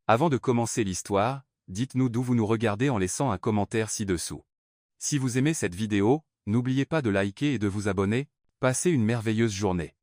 Avant de commencer l'histoire, dites-nous d'où vous nous regardez en laissant un commentaire ci-dessous. Si vous aimez cette vidéo, n'oubliez pas de liker et de vous abonner. Passez une merveilleuse journée.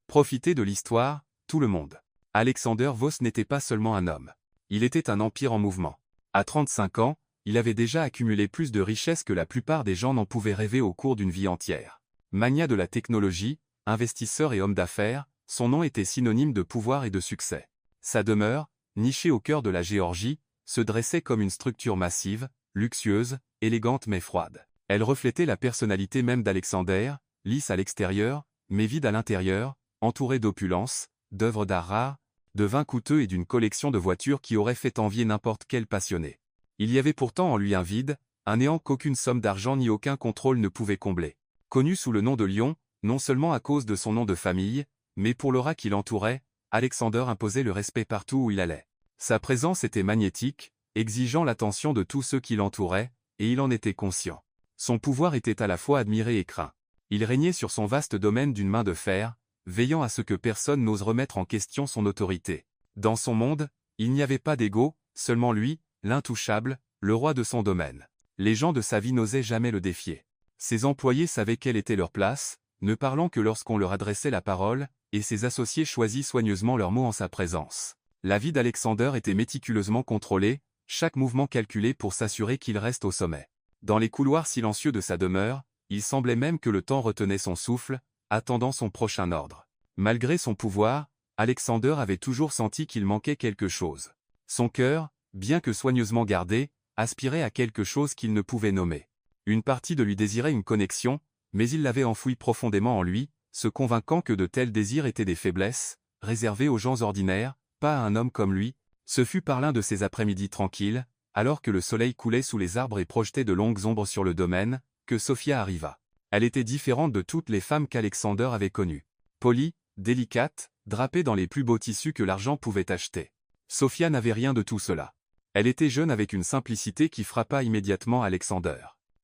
Profitez de l'histoire, tout le monde. Alexander Voss n'était pas seulement un homme. Il était un empire en mouvement. À 35 ans, il avait déjà accumulé plus de richesses que la plupart des gens n'en pouvaient rêver au cours d'une vie entière. Magnat de la technologie, investisseur et homme d'affaires, son nom était synonyme de pouvoir et de succès. Sa demeure, nichée au cœur de la Géorgie, se dressait comme une structure massive, luxueuse, élégante mais froide. Elle reflétait la personnalité même d'Alexander, lisse à l'extérieur, mais vide à l'intérieur, entourée d'opulence, d'œuvres d'art rares, de vins coûteux et d'une collection de voitures qui aurait fait envier n'importe quel passionné. Il y avait pourtant en lui un vide, un néant qu'aucune somme d'argent ni aucun contrôle ne pouvait combler. Connu sous le nom de Lion, non seulement à cause de son nom de famille, mais pour l'aura qui l'entourait, Alexander imposait le respect partout où il allait. Sa présence était magnétique, exigeant l'attention de tous ceux qui l'entouraient, et il en était conscient. Son pouvoir était à la fois admiré et craint. Il régnait sur son vaste domaine d'une main de fer, veillant à ce que personne n'ose remettre en question son autorité. Dans son monde, il n'y avait pas d'ego, seulement lui, l'intouchable, le roi de son domaine. Les gens de sa vie n'osaient jamais le défier. Ses employés savaient quelle était leur place, ne parlant que lorsqu'on leur adressait la parole, et ses associés choisirent soigneusement leurs mots en sa présence. La vie d'Alexander était méticuleusement contrôlée, chaque mouvement calculé pour s'assurer qu'il reste au sommet. Dans les couloirs silencieux de sa demeure, il semblait même que le temps retenait son souffle, attendant son prochain ordre. Malgré son pouvoir, Alexander avait toujours senti qu'il manquait quelque chose. Son cœur, bien que soigneusement gardé, aspirait à quelque chose qu'il ne pouvait nommer. Une partie de lui désirait une connexion, mais il l'avait enfouie profondément en lui, se convainquant que de tels désirs étaient des faiblesses, réservées aux gens ordinaires, pas à un homme comme lui. Ce fut par l'un de ces après-midi tranquilles, alors que le soleil coulait sous les arbres et projetait de longues ombres sur le domaine, que Sophia arriva. Elle était différente de toutes les femmes qu'Alexander avait connues. Polie, délicate, drapée dans les plus beaux tissus que l'argent pouvait acheter. Sophia n'avait rien de tout cela. Elle était jeune avec une simplicité qui frappa immédiatement Alexander.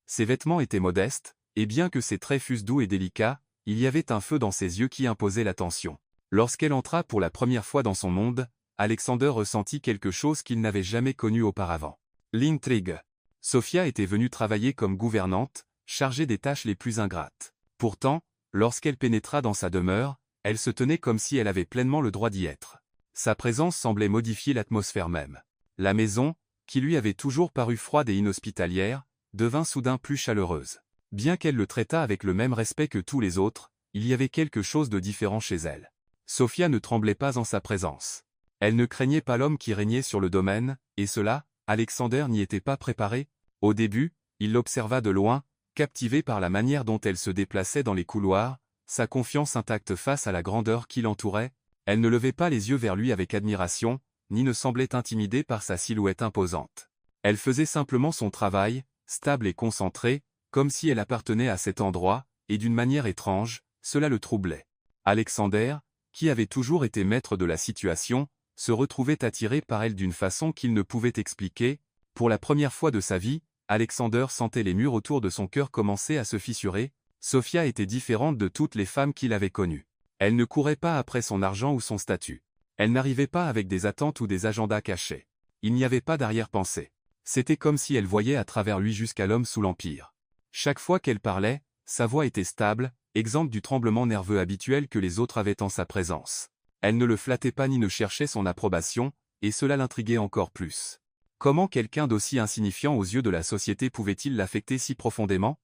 Ses vêtements étaient modestes, et bien que ses traits fussent doux et délicats, il y avait un feu dans ses yeux qui imposait l'attention. Lorsqu'elle entra pour la première fois dans son monde, Alexander ressentit quelque chose qu'il n'avait jamais connu auparavant. L'intrigue. Sophia était venue travailler comme gouvernante, chargée des tâches les plus ingrates. Pourtant, lorsqu'elle pénétra dans sa demeure, elle se tenait comme si elle avait pleinement le droit d'y être. Sa présence semblait modifier l'atmosphère même. La maison, qui lui avait toujours paru froide et inhospitalière, devint soudain plus chaleureuse. Bien qu'elle le traitât avec le même respect que tous les autres, il y avait quelque chose de différent chez elle. Sophia ne tremblait pas en sa présence. Elle ne craignait pas l'homme qui régnait sur le domaine, et cela, Alexander n'y était pas préparé. Au début, il l'observa de loin, captivé par la manière dont elle se déplaçait dans les couloirs, sa confiance intacte face à la grandeur qui l'entourait. Elle ne levait pas les yeux vers lui avec admiration, ni ne semblait intimidée par sa silhouette imposante. Elle faisait simplement son travail, stable et concentrée, comme si elle appartenait à cet endroit, et d'une manière étrange, cela le troublait. Alexander, qui avait toujours été maître de la situation, se retrouvait attiré par elle d'une façon qu'il ne pouvait expliquer. Pour la première fois de sa vie, Alexander sentait les murs autour de son cœur commencer à se fissurer. Sophia était différente de toutes les femmes qu'il avait connues. Elle ne courait pas après son argent ou son statut. Elle n'arrivait pas avec des attentes ou des agendas cachés. Il n'y avait pas d'arrière-pensée. C'était comme si elle voyait à travers lui jusqu'à l'homme sous l'Empire. Chaque fois qu'elle parlait, sa voix était stable, exempte du tremblement nerveux habituel que les autres avaient en sa présence. Elle ne le flattait pas ni ne cherchait son approbation, et cela l'intriguait encore plus. Comment quelqu'un d'aussi insignifiant aux yeux de la société pouvait-il l'affecter si profondément?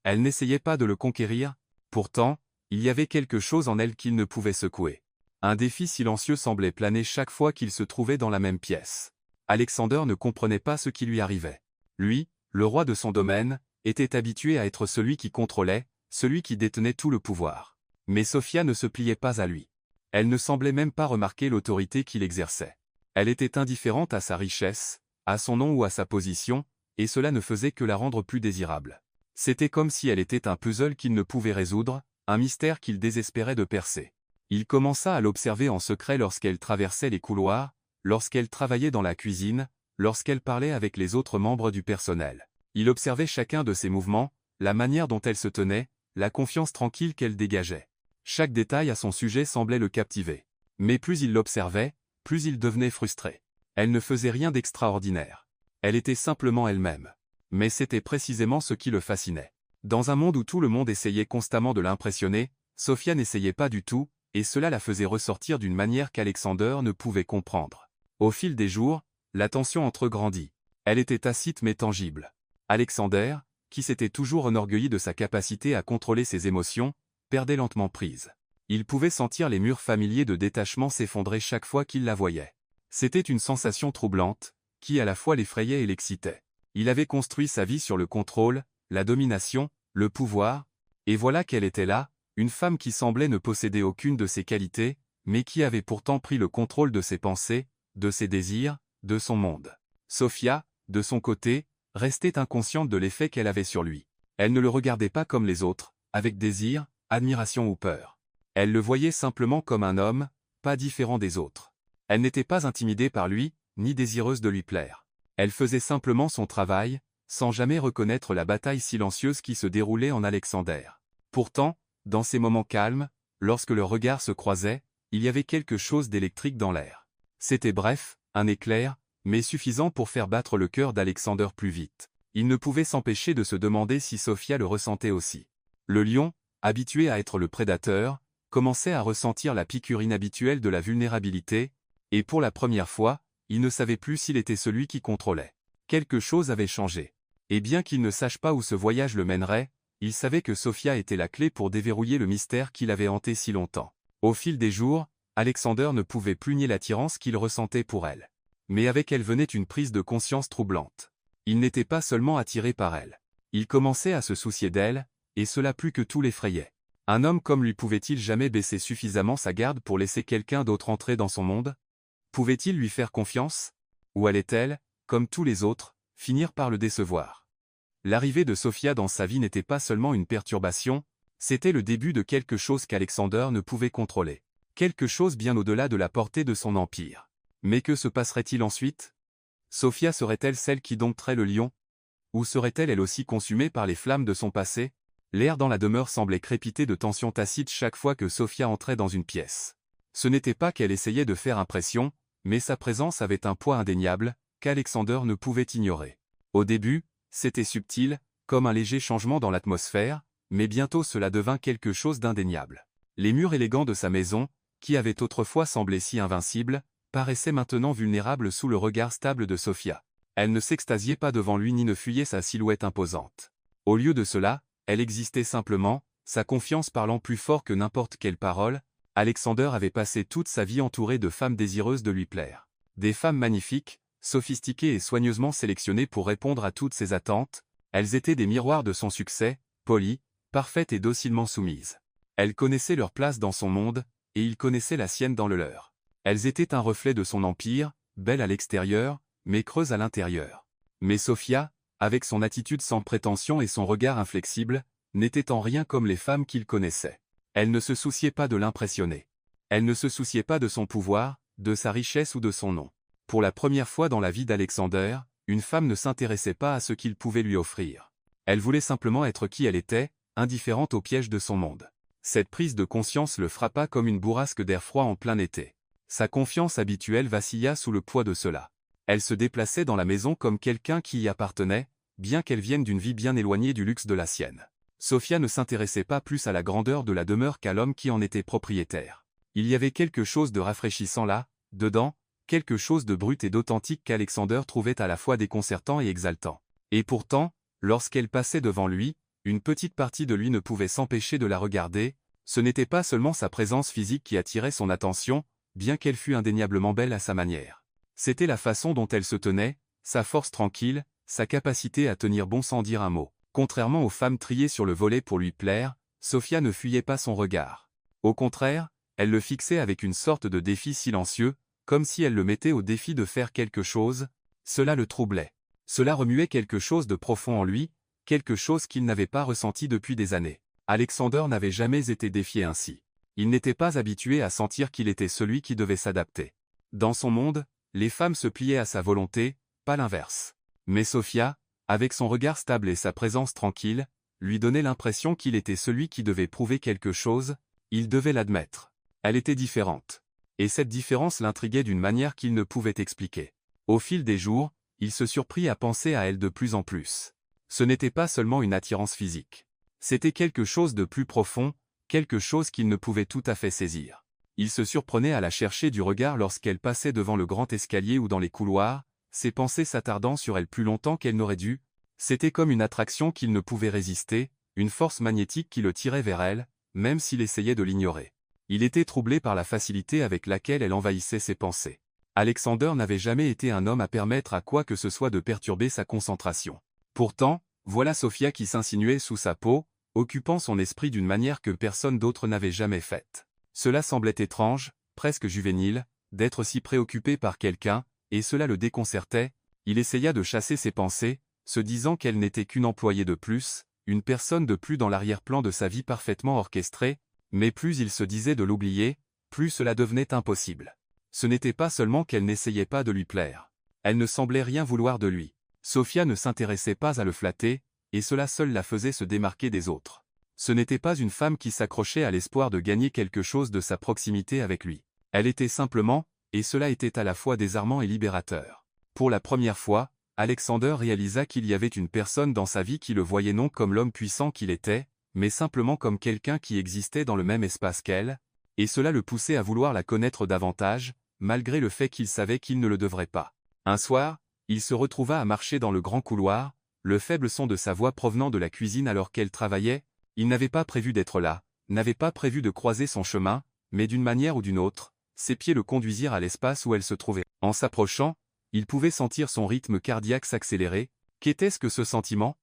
Elle n'essayait pas de le conquérir, pourtant, il y avait quelque chose en elle qu'il ne pouvait secouer. Un défi silencieux semblait planer chaque fois qu'il se trouvait dans la même pièce. Alexander ne comprenait pas ce qui lui arrivait. Lui, le roi de son domaine, était habitué à être celui qui contrôlait, celui qui détenait tout le pouvoir. Mais Sophia ne se pliait pas à lui. Elle ne semblait même pas remarquer l'autorité qu'il exerçait. Elle était indifférente à sa richesse, à son nom ou à sa position, et cela ne faisait que la rendre plus désirable. C'était comme si elle était un puzzle qu'il ne pouvait résoudre, un mystère qu'il désespérait de percer. Il commença à l'observer en secret lorsqu'elle traversait les couloirs, lorsqu'elle travaillait dans la cuisine, lorsqu'elle parlait avec les autres membres du personnel. Il observait chacun de ses mouvements, la manière dont elle se tenait, la confiance tranquille qu'elle dégageait. Chaque détail à son sujet semblait le captiver. Mais plus il l'observait, plus il devenait frustré. Elle ne faisait rien d'extraordinaire. Elle était simplement elle-même. Mais c'était précisément ce qui le fascinait. Dans un monde où tout le monde essayait constamment de l'impressionner, Sophia n'essayait pas du tout, et cela la faisait ressortir d'une manière qu'Alexander ne pouvait comprendre. Au fil des jours, la tension entre eux grandit. Elle était tacite mais tangible. Alexander, qui s'était toujours enorgueilli de sa capacité à contrôler ses émotions, perdait lentement prise. Il pouvait sentir les murs familiers de détachement s'effondrer chaque fois qu'il la voyait. C'était une sensation troublante, qui à la fois l'effrayait et l'excitait. Il avait construit sa vie sur le contrôle, la domination, le pouvoir, et voilà qu'elle était là, une femme qui semblait ne posséder aucune de ses qualités, mais qui avait pourtant pris le contrôle de ses pensées, de ses désirs, de son monde. Sophia, de son côté, restait inconsciente de l'effet qu'elle avait sur lui. Elle ne le regardait pas comme les autres, avec désir, admiration ou peur. Elle le voyait simplement comme un homme, pas différent des autres. Elle n'était pas intimidée par lui, ni désireuse de lui plaire. Elle faisait simplement son travail, sans jamais reconnaître la bataille silencieuse qui se déroulait en Alexander. Pourtant, dans ces moments calmes, lorsque leurs regards se croisaient, il y avait quelque chose d'électrique dans l'air. C'était bref, un éclair, mais suffisant pour faire battre le cœur d'Alexander plus vite. Il ne pouvait s'empêcher de se demander si Sophia le ressentait aussi. Le lion, habitué à être le prédateur, commençait à ressentir la piqûre inhabituelle de la vulnérabilité, et pour la première fois, il ne savait plus s'il était celui qui contrôlait. Quelque chose avait changé. Et bien qu'il ne sache pas où ce voyage le mènerait, il savait que Sophia était la clé pour déverrouiller le mystère qui l'avait hanté si longtemps. Au fil des jours, Alexander ne pouvait plus nier l'attirance qu'il ressentait pour elle. Mais avec elle venait une prise de conscience troublante. Il n'était pas seulement attiré par elle. Il commençait à se soucier d'elle, et cela plus que tout l'effrayait. Un homme comme lui pouvait-il jamais baisser suffisamment sa garde pour laisser quelqu'un d'autre entrer dans son monde? Pouvait-il lui faire confiance? Ou allait-elle, comme tous les autres, finir par le décevoir? L'arrivée de Sophia dans sa vie n'était pas seulement une perturbation, c'était le début de quelque chose qu'Alexander ne pouvait contrôler. Quelque chose bien au-delà de la portée de son empire. Mais que se passerait-il ensuite? Sophia serait-elle celle qui dompterait le lion? Ou serait-elle elle aussi consumée par les flammes de son passé? L'air dans la demeure semblait crépiter de tension tacite chaque fois que Sophia entrait dans une pièce. Ce n'était pas qu'elle essayait de faire impression, mais sa présence avait un poids indéniable, qu'Alexander ne pouvait ignorer. Au début, c'était subtil, comme un léger changement dans l'atmosphère, mais bientôt cela devint quelque chose d'indéniable. Les murs élégants de sa maison, qui avaient autrefois semblé si invincibles, paraissaient maintenant vulnérables sous le regard stable de Sophia. Elle ne s'extasiait pas devant lui ni ne fuyait sa silhouette imposante. Au lieu de cela, elle existait simplement, sa confiance parlant plus fort que n'importe quelle parole. Alexander avait passé toute sa vie entouré de femmes désireuses de lui plaire. Des femmes magnifiques, sophistiquées et soigneusement sélectionnées pour répondre à toutes ses attentes, elles étaient des miroirs de son succès, polies, parfaites et docilement soumises. Elles connaissaient leur place dans son monde, et il connaissait la sienne dans le leur. Elles étaient un reflet de son empire, belles à l'extérieur, mais creuses à l'intérieur. Mais Sophia, avec son attitude sans prétention et son regard inflexible, n'était en rien comme les femmes qu'il connaissait. Elle ne se souciait pas de l'impressionner. Elle ne se souciait pas de son pouvoir, de sa richesse ou de son nom. Pour la première fois dans la vie d'Alexander, une femme ne s'intéressait pas à ce qu'il pouvait lui offrir. Elle voulait simplement être qui elle était, indifférente au piège de son monde. Cette prise de conscience le frappa comme une bourrasque d'air froid en plein été. Sa confiance habituelle vacilla sous le poids de cela. Elle se déplaçait dans la maison comme quelqu'un qui y appartenait, bien qu'elle vienne d'une vie bien éloignée du luxe de la sienne. Sophia ne s'intéressait pas plus à la grandeur de la demeure qu'à l'homme qui en était propriétaire. Il y avait quelque chose de rafraîchissant là, dedans, quelque chose de brut et d'authentique qu'Alexander trouvait à la fois déconcertant et exaltant. Et pourtant, lorsqu'elle passait devant lui, une petite partie de lui ne pouvait s'empêcher de la regarder. Ce n'était pas seulement sa présence physique qui attirait son attention, bien qu'elle fût indéniablement belle à sa manière. C'était la façon dont elle se tenait, sa force tranquille, sa capacité à tenir bon sans dire un mot. Contrairement aux femmes triées sur le volet pour lui plaire, Sophia ne fuyait pas son regard. Au contraire, elle le fixait avec une sorte de défi silencieux, comme si elle le mettait au défi de faire quelque chose. Cela le troublait. Cela remuait quelque chose de profond en lui, quelque chose qu'il n'avait pas ressenti depuis des années. Alexander n'avait jamais été défié ainsi. Il n'était pas habitué à sentir qu'il était celui qui devait s'adapter. Dans son monde, les femmes se pliaient à sa volonté, pas l'inverse. Mais Sophia, avec son regard stable et sa présence tranquille, lui donnait l'impression qu'il était celui qui devait prouver quelque chose, il devait l'admettre. Elle était différente. Et cette différence l'intriguait d'une manière qu'il ne pouvait expliquer. Au fil des jours, il se surprit à penser à elle de plus en plus. Ce n'était pas seulement une attirance physique. C'était quelque chose de plus profond, quelque chose qu'il ne pouvait tout à fait saisir. Il se surprenait à la chercher du regard lorsqu'elle passait devant le grand escalier ou dans les couloirs, ses pensées s'attardant sur elle plus longtemps qu'elle n'aurait dû. C'était comme une attraction qu'il ne pouvait résister, une force magnétique qui le tirait vers elle, même s'il essayait de l'ignorer. Il était troublé par la facilité avec laquelle elle envahissait ses pensées. Alexander n'avait jamais été un homme à permettre à quoi que ce soit de perturber sa concentration. Pourtant, voilà Sophia qui s'insinuait sous sa peau, occupant son esprit d'une manière que personne d'autre n'avait jamais faite. Cela semblait étrange, presque juvénile, d'être si préoccupé par quelqu'un, et cela le déconcertait. Il essaya de chasser ses pensées, se disant qu'elle n'était qu'une employée de plus, une personne de plus dans l'arrière-plan de sa vie parfaitement orchestrée, mais plus il se disait de l'oublier, plus cela devenait impossible. Ce n'était pas seulement qu'elle n'essayait pas de lui plaire. Elle ne semblait rien vouloir de lui. Sophia ne s'intéressait pas à le flatter, et cela seul la faisait se démarquer des autres. Ce n'était pas une femme qui s'accrochait à l'espoir de gagner quelque chose de sa proximité avec lui. Elle était simplement, et cela était à la fois désarmant et libérateur. Pour la première fois, Alexander réalisa qu'il y avait une personne dans sa vie qui le voyait non comme l'homme puissant qu'il était, mais simplement comme quelqu'un qui existait dans le même espace qu'elle, et cela le poussait à vouloir la connaître davantage, malgré le fait qu'il savait qu'il ne le devrait pas. Un soir, il se retrouva à marcher dans le grand couloir, le faible son de sa voix provenant de la cuisine alors qu'elle travaillait. Il n'avait pas prévu d'être là, n'avait pas prévu de croiser son chemin, mais d'une manière ou d'une autre, ses pieds le conduisirent à l'espace où elle se trouvait. En s'approchant, il pouvait sentir son rythme cardiaque s'accélérer. Qu'était-ce que ce sentiment?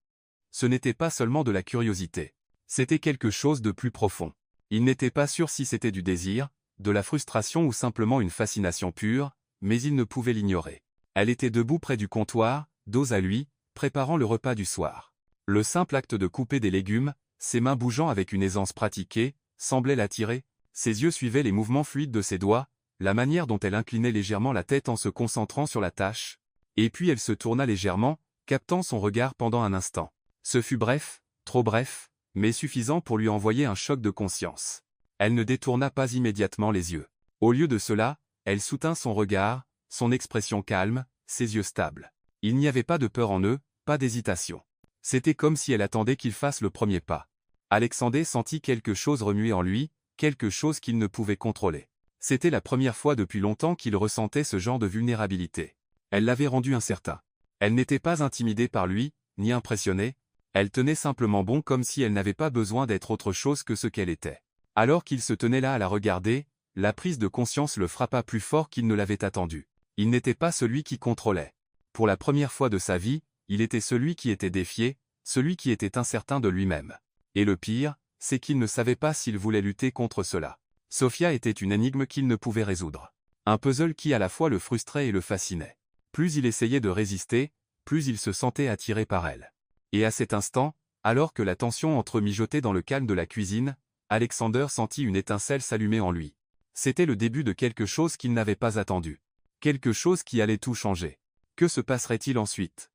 Ce n'était pas seulement de la curiosité. C'était quelque chose de plus profond. Il n'était pas sûr si c'était du désir, de la frustration ou simplement une fascination pure, mais il ne pouvait l'ignorer. Elle était debout près du comptoir, dos à lui, préparant le repas du soir. Le simple acte de couper des légumes, ses mains bougeant avec une aisance pratiquée, semblait l'attirer. Ses yeux suivaient les mouvements fluides de ses doigts, la manière dont elle inclinait légèrement la tête en se concentrant sur la tâche, et puis elle se tourna légèrement, captant son regard pendant un instant. Ce fut bref, trop bref, mais suffisant pour lui envoyer un choc de conscience. Elle ne détourna pas immédiatement les yeux. Au lieu de cela, elle soutint son regard, son expression calme, ses yeux stables. Il n'y avait pas de peur en eux, pas d'hésitation. C'était comme si elle attendait qu'il fasse le premier pas. Alexander sentit quelque chose remuer en lui, quelque chose qu'il ne pouvait contrôler. C'était la première fois depuis longtemps qu'il ressentait ce genre de vulnérabilité. Elle l'avait rendu incertain. Elle n'était pas intimidée par lui, ni impressionnée, elle tenait simplement bon comme si elle n'avait pas besoin d'être autre chose que ce qu'elle était. Alors qu'il se tenait là à la regarder, la prise de conscience le frappa plus fort qu'il ne l'avait attendu. Il n'était pas celui qui contrôlait. Pour la première fois de sa vie, il était celui qui était défié, celui qui était incertain de lui-même. Et le pire, c'est qu'il ne savait pas s'il voulait lutter contre cela. Sophia était une énigme qu'il ne pouvait résoudre. Un puzzle qui à la fois le frustrait et le fascinait. Plus il essayait de résister, plus il se sentait attiré par elle. Et à cet instant, alors que la tension entremijotait dans le calme de la cuisine, Alexander sentit une étincelle s'allumer en lui. C'était le début de quelque chose qu'il n'avait pas attendu. Quelque chose qui allait tout changer. Que se passerait-il ensuite?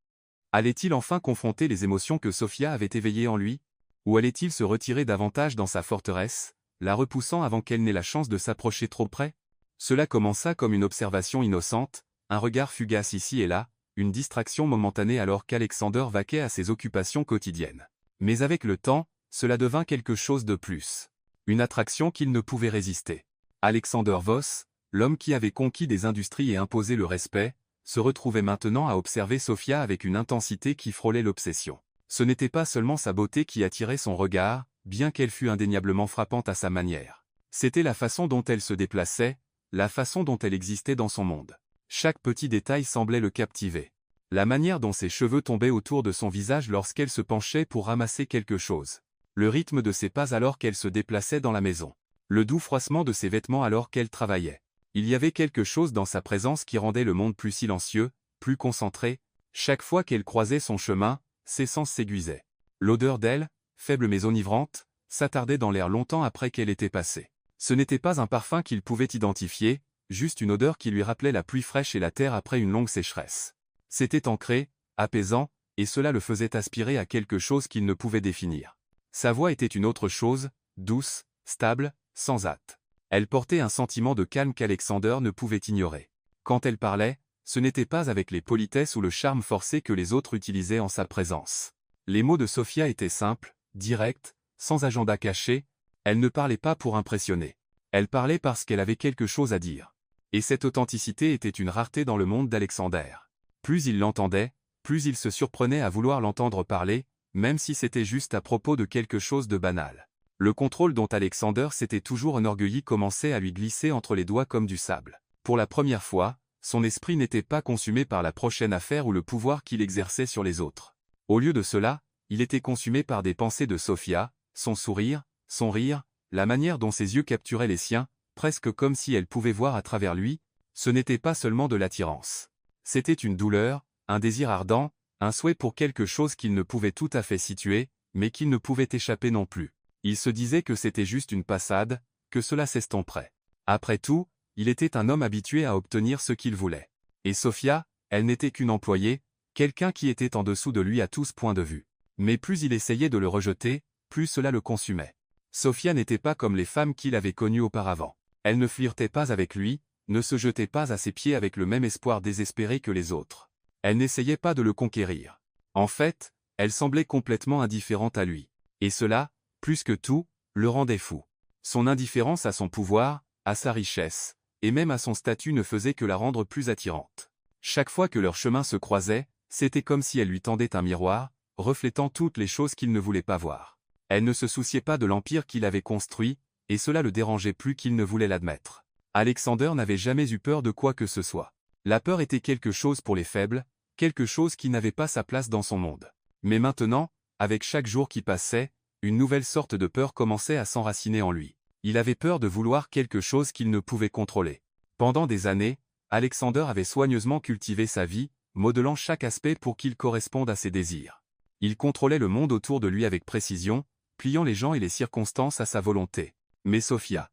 Allait-il enfin confronter les émotions que Sophia avait éveillées en lui? Ou allait-il se retirer davantage dans sa forteresse, la repoussant avant qu'elle n'ait la chance de s'approcher trop près? Cela commença comme une observation innocente, un regard fugace ici et là, une distraction momentanée alors qu'Alexander vaquait à ses occupations quotidiennes. Mais avec le temps, cela devint quelque chose de plus. Une attraction qu'il ne pouvait résister. Alexander Voss, l'homme qui avait conquis des industries et imposé le respect, se retrouvait maintenant à observer Sophia avec une intensité qui frôlait l'obsession. Ce n'était pas seulement sa beauté qui attirait son regard, bien qu'elle fût indéniablement frappante à sa manière. C'était la façon dont elle se déplaçait, la façon dont elle existait dans son monde. Chaque petit détail semblait le captiver. La manière dont ses cheveux tombaient autour de son visage lorsqu'elle se penchait pour ramasser quelque chose. Le rythme de ses pas alors qu'elle se déplaçait dans la maison. Le doux froissement de ses vêtements alors qu'elle travaillait. Il y avait quelque chose dans sa présence qui rendait le monde plus silencieux, plus concentré. Chaque fois qu'elle croisait son chemin, ses sens s'aiguisaient. L'odeur d'elle, faible mais enivrante, s'attardait dans l'air longtemps après qu'elle était passée. Ce n'était pas un parfum qu'il pouvait identifier, juste une odeur qui lui rappelait la pluie fraîche et la terre après une longue sécheresse. C'était ancré, apaisant, et cela le faisait aspirer à quelque chose qu'il ne pouvait définir. Sa voix était une autre chose, douce, stable, sans hâte. Elle portait un sentiment de calme qu'Alexander ne pouvait ignorer. Quand elle parlait, ce n'était pas avec les politesses ou le charme forcé que les autres utilisaient en sa présence. Les mots de Sophia étaient simples, directs, sans agenda caché. Elle ne parlait pas pour impressionner. Elle parlait parce qu'elle avait quelque chose à dire. Et cette authenticité était une rareté dans le monde d'Alexander. Plus il l'entendait, plus il se surprenait à vouloir l'entendre parler, même si c'était juste à propos de quelque chose de banal. Le contrôle dont Alexander s'était toujours enorgueilli commençait à lui glisser entre les doigts comme du sable. Pour la première fois, son esprit n'était pas consumé par la prochaine affaire ou le pouvoir qu'il exerçait sur les autres. Au lieu de cela, il était consumé par des pensées de Sophia, son sourire, son rire, la manière dont ses yeux capturaient les siens, presque comme si elle pouvait voir à travers lui. Ce n'était pas seulement de l'attirance. C'était une douleur, un désir ardent, un souhait pour quelque chose qu'il ne pouvait tout à fait situer, mais qu'il ne pouvait échapper non plus. Il se disait que c'était juste une passade, que cela s'estomperait. Après tout, il était un homme habitué à obtenir ce qu'il voulait. Et Sophia, elle n'était qu'une employée, quelqu'un qui était en dessous de lui à tous points de vue. Mais plus il essayait de le rejeter, plus cela le consumait. Sophia n'était pas comme les femmes qu'il avait connues auparavant. Elle ne flirtait pas avec lui, ne se jetait pas à ses pieds avec le même espoir désespéré que les autres. Elle n'essayait pas de le conquérir. En fait, elle semblait complètement indifférente à lui. Et cela, plus que tout, le rendait fou. Son indifférence à son pouvoir, à sa richesse, et même à son statut ne faisait que la rendre plus attirante. Chaque fois que leurs chemins se croisaient, c'était comme si elle lui tendait un miroir, reflétant toutes les choses qu'il ne voulait pas voir. Elle ne se souciait pas de l'empire qu'il avait construit, et cela le dérangeait plus qu'il ne voulait l'admettre. Alexander n'avait jamais eu peur de quoi que ce soit. La peur était quelque chose pour les faibles, quelque chose qui n'avait pas sa place dans son monde. Mais maintenant, avec chaque jour qui passait, une nouvelle sorte de peur commençait à s'enraciner en lui. Il avait peur de vouloir quelque chose qu'il ne pouvait contrôler. Pendant des années, Alexander avait soigneusement cultivé sa vie, modelant chaque aspect pour qu'il corresponde à ses désirs. Il contrôlait le monde autour de lui avec précision, pliant les gens et les circonstances à sa volonté. Mais Sophia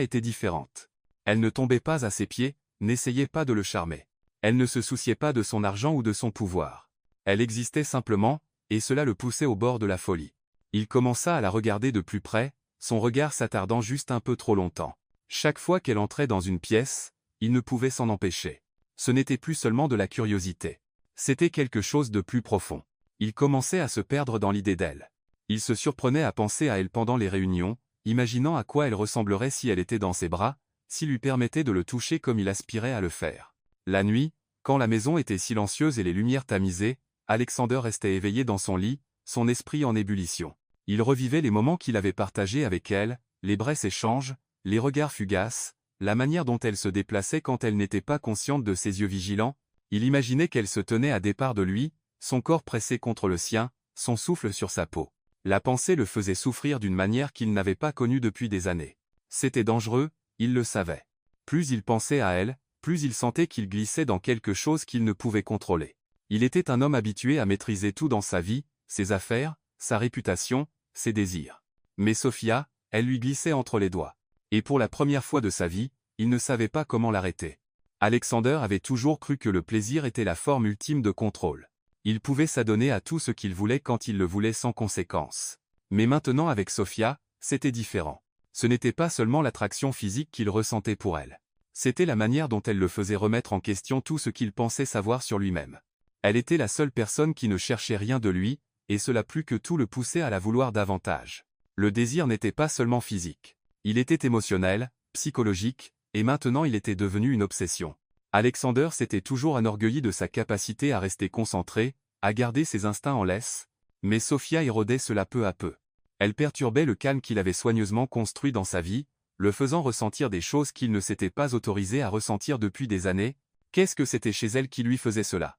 était différente. Elle ne tombait pas à ses pieds, n'essayait pas de le charmer. Elle ne se souciait pas de son argent ou de son pouvoir. Elle existait simplement, et cela le poussait au bord de la folie. Il commença à la regarder de plus près, son regard s'attardant juste un peu trop longtemps. Chaque fois qu'elle entrait dans une pièce, il ne pouvait s'en empêcher. Ce n'était plus seulement de la curiosité. C'était quelque chose de plus profond. Il commençait à se perdre dans l'idée d'elle. Il se surprenait à penser à elle pendant les réunions, imaginant à quoi elle ressemblerait si elle était dans ses bras, s'il lui permettait de le toucher comme il aspirait à le faire. La nuit, quand la maison était silencieuse et les lumières tamisées, Alexander restait éveillé dans son lit, son esprit en ébullition. Il revivait les moments qu'il avait partagés avec elle, les brefs échanges, les regards fugaces, la manière dont elle se déplaçait quand elle n'était pas consciente de ses yeux vigilants. Il imaginait qu'elle se tenait à départ de lui, son corps pressé contre le sien, son souffle sur sa peau. La pensée le faisait souffrir d'une manière qu'il n'avait pas connue depuis des années. C'était dangereux, il le savait. Plus il pensait à elle, plus il sentait qu'il glissait dans quelque chose qu'il ne pouvait contrôler. Il était un homme habitué à maîtriser tout dans sa vie, ses affaires, sa réputation, ses désirs. Mais Sophia, elle lui glissait entre les doigts. Et pour la première fois de sa vie, il ne savait pas comment l'arrêter. Alexander avait toujours cru que le plaisir était la forme ultime de contrôle. Il pouvait s'adonner à tout ce qu'il voulait quand il le voulait sans conséquence. Mais maintenant avec Sophia, c'était différent. Ce n'était pas seulement l'attraction physique qu'il ressentait pour elle. C'était la manière dont elle le faisait remettre en question tout ce qu'il pensait savoir sur lui-même. Elle était la seule personne qui ne cherchait rien de lui, et cela plus que tout le poussait à la vouloir davantage. Le désir n'était pas seulement physique. Il était émotionnel, psychologique, et maintenant il était devenu une obsession. Alexander s'était toujours enorgueilli de sa capacité à rester concentré, à garder ses instincts en laisse, mais Sophia érodait cela peu à peu. Elle perturbait le calme qu'il avait soigneusement construit dans sa vie, le faisant ressentir des choses qu'il ne s'était pas autorisé à ressentir depuis des années. Qu'est-ce que c'était chez elle qui lui faisait cela?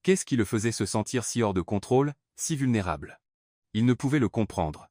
Qu'est-ce qui le faisait se sentir si hors de contrôle, si vulnérable? Il ne pouvait le comprendre.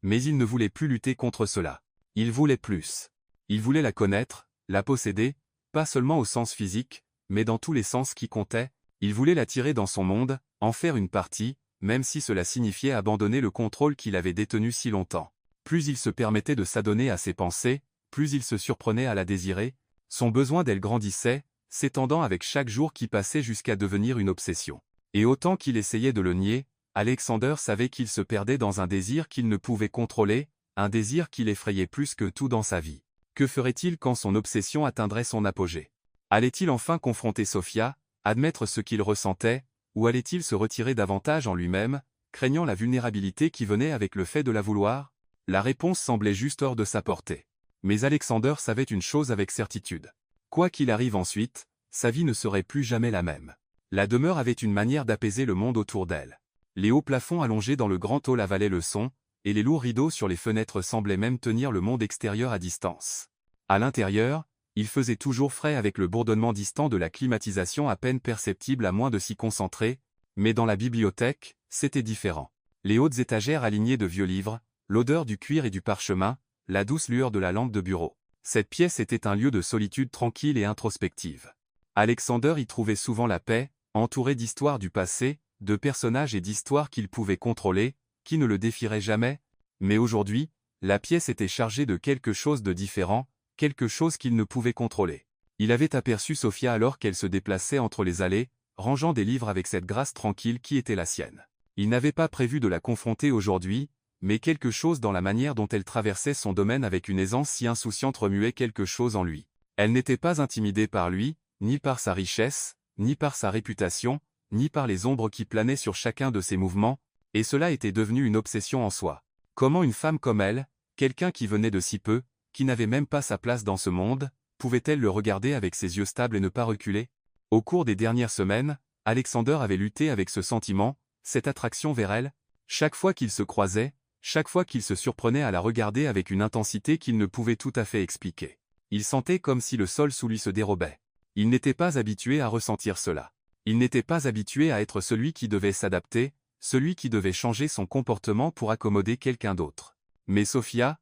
Mais il ne voulait plus lutter contre cela. Il voulait plus. Il voulait la connaître, la posséder, pas seulement au sens physique, mais dans tous les sens qui comptaient. Il voulait l'attirer dans son monde, en faire une partie, même si cela signifiait abandonner le contrôle qu'il avait détenu si longtemps. Plus il se permettait de s'adonner à ses pensées, plus il se surprenait à la désirer. Son besoin d'elle grandissait, s'étendant avec chaque jour qui passait jusqu'à devenir une obsession. Et autant qu'il essayait de le nier, Alexander savait qu'il se perdait dans un désir qu'il ne pouvait contrôler, un désir qui l'effrayait plus que tout dans sa vie. Que ferait-il quand son obsession atteindrait son apogée? Allait-il enfin confronter Sophia, admettre ce qu'il ressentait, ou allait-il se retirer davantage en lui-même, craignant la vulnérabilité qui venait avec le fait de la vouloir? La réponse semblait juste hors de sa portée. Mais Alexander savait une chose avec certitude. Quoi qu'il arrive ensuite, sa vie ne serait plus jamais la même. La demeure avait une manière d'apaiser le monde autour d'elle. Les hauts plafonds allongés dans le grand hall avalaient le son, et les lourds rideaux sur les fenêtres semblaient même tenir le monde extérieur à distance. À l'intérieur, il faisait toujours frais avec le bourdonnement distant de la climatisation à peine perceptible à moins de s'y concentrer, mais dans la bibliothèque, c'était différent. Les hautes étagères alignées de vieux livres, l'odeur du cuir et du parchemin, la douce lueur de la lampe de bureau. Cette pièce était un lieu de solitude tranquille et introspective. Alexander y trouvait souvent la paix, entouré d'histoires du passé, de personnages et d'histoires qu'il pouvait contrôler, qui ne le défieraient jamais, mais aujourd'hui, la pièce était chargée de quelque chose de différent, quelque chose qu'il ne pouvait contrôler. Il avait aperçu Sophia alors qu'elle se déplaçait entre les allées, rangeant des livres avec cette grâce tranquille qui était la sienne. Il n'avait pas prévu de la confronter aujourd'hui, mais quelque chose dans la manière dont elle traversait son domaine avec une aisance si insouciante remuait quelque chose en lui. Elle n'était pas intimidée par lui, ni par sa richesse, ni par sa réputation, ni par les ombres qui planaient sur chacun de ses mouvements, et cela était devenu une obsession en soi. Comment une femme comme elle, quelqu'un qui venait de si peu, qui n'avait même pas sa place dans ce monde, pouvait-elle le regarder avec ses yeux stables et ne pas reculer? Au cours des dernières semaines, Alexander avait lutté avec ce sentiment, cette attraction vers elle. Chaque fois qu'ils se croisaient, chaque fois qu'il se surprenait à la regarder avec une intensité qu'il ne pouvait tout à fait expliquer. Il sentait comme si le sol sous lui se dérobait. Il n'était pas habitué à ressentir cela. Il n'était pas habitué à être celui qui devait s'adapter, celui qui devait changer son comportement pour accommoder quelqu'un d'autre. Mais Sophia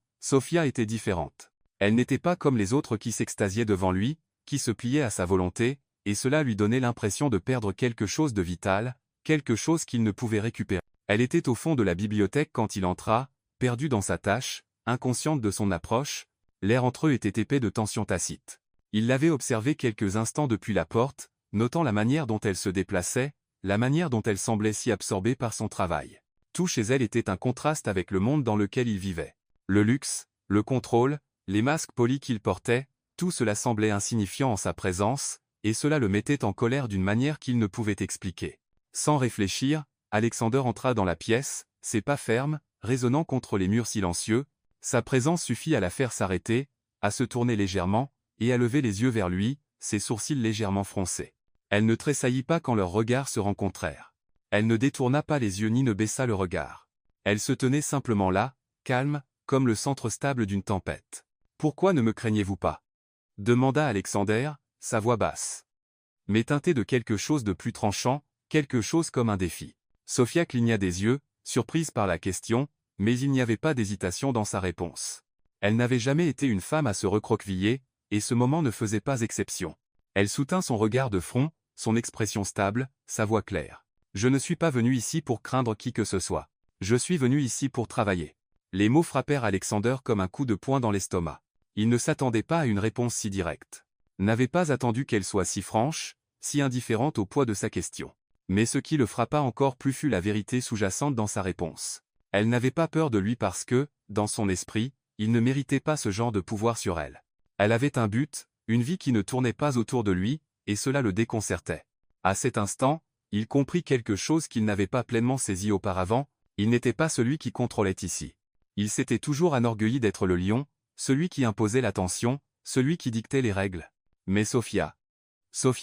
était différente. Elle n'était pas comme les autres qui s'extasiaient devant lui, qui se pliaient à sa volonté, et cela lui donnait l'impression de perdre quelque chose de vital, quelque chose qu'il ne pouvait récupérer. Elle était au fond de la bibliothèque quand il entra, perdu dans sa tâche, inconsciente de son approche, l'air entre eux était épais de tension tacite. Il l'avait observée quelques instants depuis la porte, notant la manière dont elle se déplaçait, la manière dont elle semblait si absorbée par son travail. Tout chez elle était un contraste avec le monde dans lequel il vivait. Le luxe, le contrôle, les masques polis qu'il portait, tout cela semblait insignifiant en sa présence, et cela le mettait en colère d'une manière qu'il ne pouvait expliquer. Sans réfléchir, Alexander entra dans la pièce, ses pas fermes, résonnant contre les murs silencieux. Sa présence suffit à la faire s'arrêter, à se tourner légèrement, et à lever les yeux vers lui, ses sourcils légèrement froncés. Elle ne tressaillit pas quand leurs regards se rencontrèrent. Elle ne détourna pas les yeux ni ne baissa le regard. Elle se tenait simplement là, calme, comme le centre stable d'une tempête. « Pourquoi ne me craignez-vous pas » demanda Alexander, sa voix basse, mais teintée de quelque chose de plus tranchant, quelque chose comme un défi. Sophia cligna des yeux, surprise par la question, mais il n'y avait pas d'hésitation dans sa réponse. Elle n'avait jamais été une femme à se recroqueviller, et ce moment ne faisait pas exception. Elle soutint son regard de front, son expression stable, sa voix claire. « Je ne suis pas venu ici pour craindre qui que ce soit. Je suis venu ici pour travailler. » Les mots frappèrent Alexander comme un coup de poing dans l'estomac. Il ne s'attendait pas à une réponse si directe. N'avait pas attendu qu'elle soit si franche, si indifférente au poids de sa question. Mais ce qui le frappa encore plus fut la vérité sous-jacente dans sa réponse. Elle n'avait pas peur de lui parce que, dans son esprit, il ne méritait pas ce genre de pouvoir sur elle. Elle avait un but, une vie qui ne tournait pas autour de lui, et cela le déconcertait. À cet instant, il comprit quelque chose qu'il n'avait pas pleinement saisi auparavant, il n'était pas celui qui contrôlait ici. Il s'était toujours enorgueilli d'être le lion, celui qui imposait l'attention, celui qui dictait les règles. Mais Sophia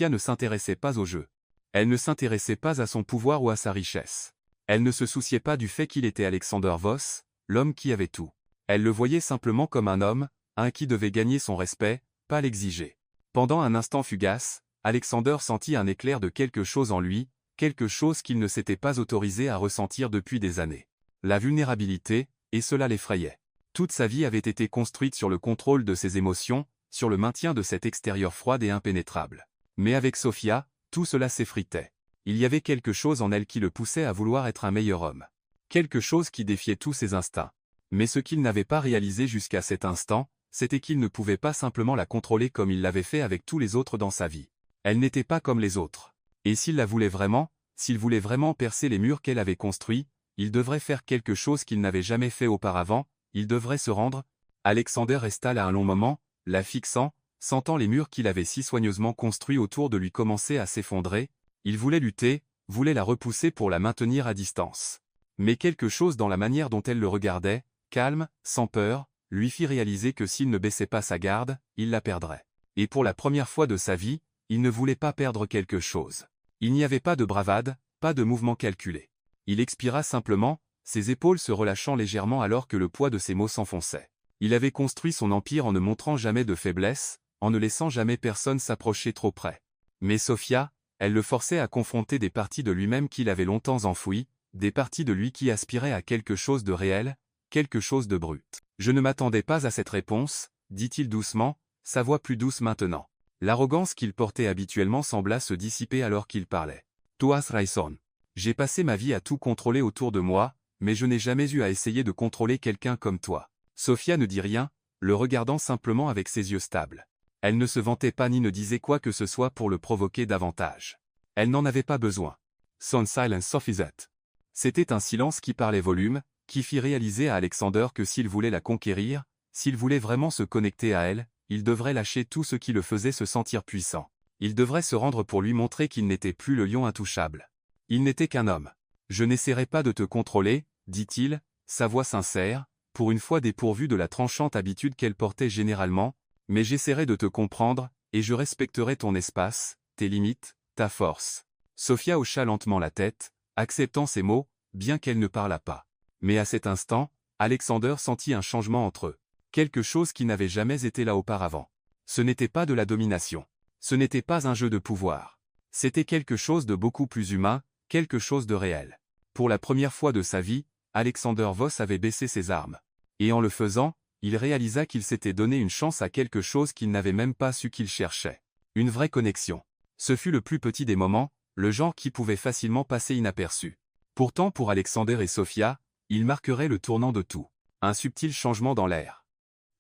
ne s'intéressait pas au jeu. Elle ne s'intéressait pas à son pouvoir ou à sa richesse. Elle ne se souciait pas du fait qu'il était Alexander Voss, l'homme qui avait tout. Elle le voyait simplement comme un homme, un qui devait gagner son respect, pas l'exiger. Pendant un instant fugace, Alexander sentit un éclair de quelque chose en lui, quelque chose qu'il ne s'était pas autorisé à ressentir depuis des années. La vulnérabilité, et cela l'effrayait. Toute sa vie avait été construite sur le contrôle de ses émotions, sur le maintien de cet extérieur froid et impénétrable. Mais avec Sophia, tout cela s'effritait. Il y avait quelque chose en elle qui le poussait à vouloir être un meilleur homme. Quelque chose qui défiait tous ses instincts. Mais ce qu'il n'avait pas réalisé jusqu'à cet instant, c'était qu'il ne pouvait pas simplement la contrôler comme il l'avait fait avec tous les autres dans sa vie. Elle n'était pas comme les autres. Et s'il la voulait vraiment, s'il voulait vraiment percer les murs qu'elle avait construits, il devrait faire quelque chose qu'il n'avait jamais fait auparavant, il devrait se rendre. Alexander resta là un long moment, la fixant, sentant les murs qu'il avait si soigneusement construits autour de lui commencer à s'effondrer, il voulait lutter, voulait la repousser pour la maintenir à distance. Mais quelque chose dans la manière dont elle le regardait, calme, sans peur, lui fit réaliser que s'il ne baissait pas sa garde, il la perdrait. Et pour la première fois de sa vie, il ne voulait pas perdre quelque chose. Il n'y avait pas de bravade, pas de mouvement calculé. Il expira simplement, ses épaules se relâchant légèrement alors que le poids de ses mots s'enfonçait. Il avait construit son empire en ne montrant jamais de faiblesse, en ne laissant jamais personne s'approcher trop près. Mais Sophia, elle le forçait à confronter des parties de lui-même qu'il avait longtemps enfouies, des parties de lui qui aspiraient à quelque chose de réel, quelque chose de brut. « Je ne m'attendais pas à cette réponse, » dit-il doucement, sa voix plus douce maintenant. L'arrogance qu'il portait habituellement sembla se dissiper alors qu'il parlait. « Toi, Raison. J'ai passé ma vie à tout contrôler autour de moi, mais je n'ai jamais eu à essayer de contrôler quelqu'un comme toi. » Sophia ne dit rien, le regardant simplement avec ses yeux stables. Elle ne se vantait pas ni ne disait quoi que ce soit pour le provoquer davantage. Elle n'en avait pas besoin. Son silence suffisait. C'était un silence qui parlait volume, qui fit réaliser à Alexander que s'il voulait la conquérir, s'il voulait vraiment se connecter à elle, il devrait lâcher tout ce qui le faisait se sentir puissant. Il devrait se rendre pour lui montrer qu'il n'était plus le lion intouchable. Il n'était qu'un homme. « Je n'essaierai pas de te contrôler, » dit-il, sa voix sincère, pour une fois dépourvue de la tranchante habitude qu'elle portait généralement, « mais j'essaierai de te comprendre, et je respecterai ton espace, tes limites, ta force. » Sophia hocha lentement la tête, acceptant ces mots, bien qu'elle ne parlât pas. Mais à cet instant, Alexander sentit un changement entre eux. Quelque chose qui n'avait jamais été là auparavant. Ce n'était pas de la domination. Ce n'était pas un jeu de pouvoir. C'était quelque chose de beaucoup plus humain, quelque chose de réel. Pour la première fois de sa vie, Alexander Voss avait baissé ses armes. Et en le faisant, il réalisa qu'il s'était donné une chance à quelque chose qu'il n'avait même pas su qu'il cherchait. Une vraie connexion. Ce fut le plus petit des moments, le genre qui pouvait facilement passer inaperçu. Pourtant pour Alexander et Sophia, il marquerait le tournant de tout. Un subtil changement dans l'air.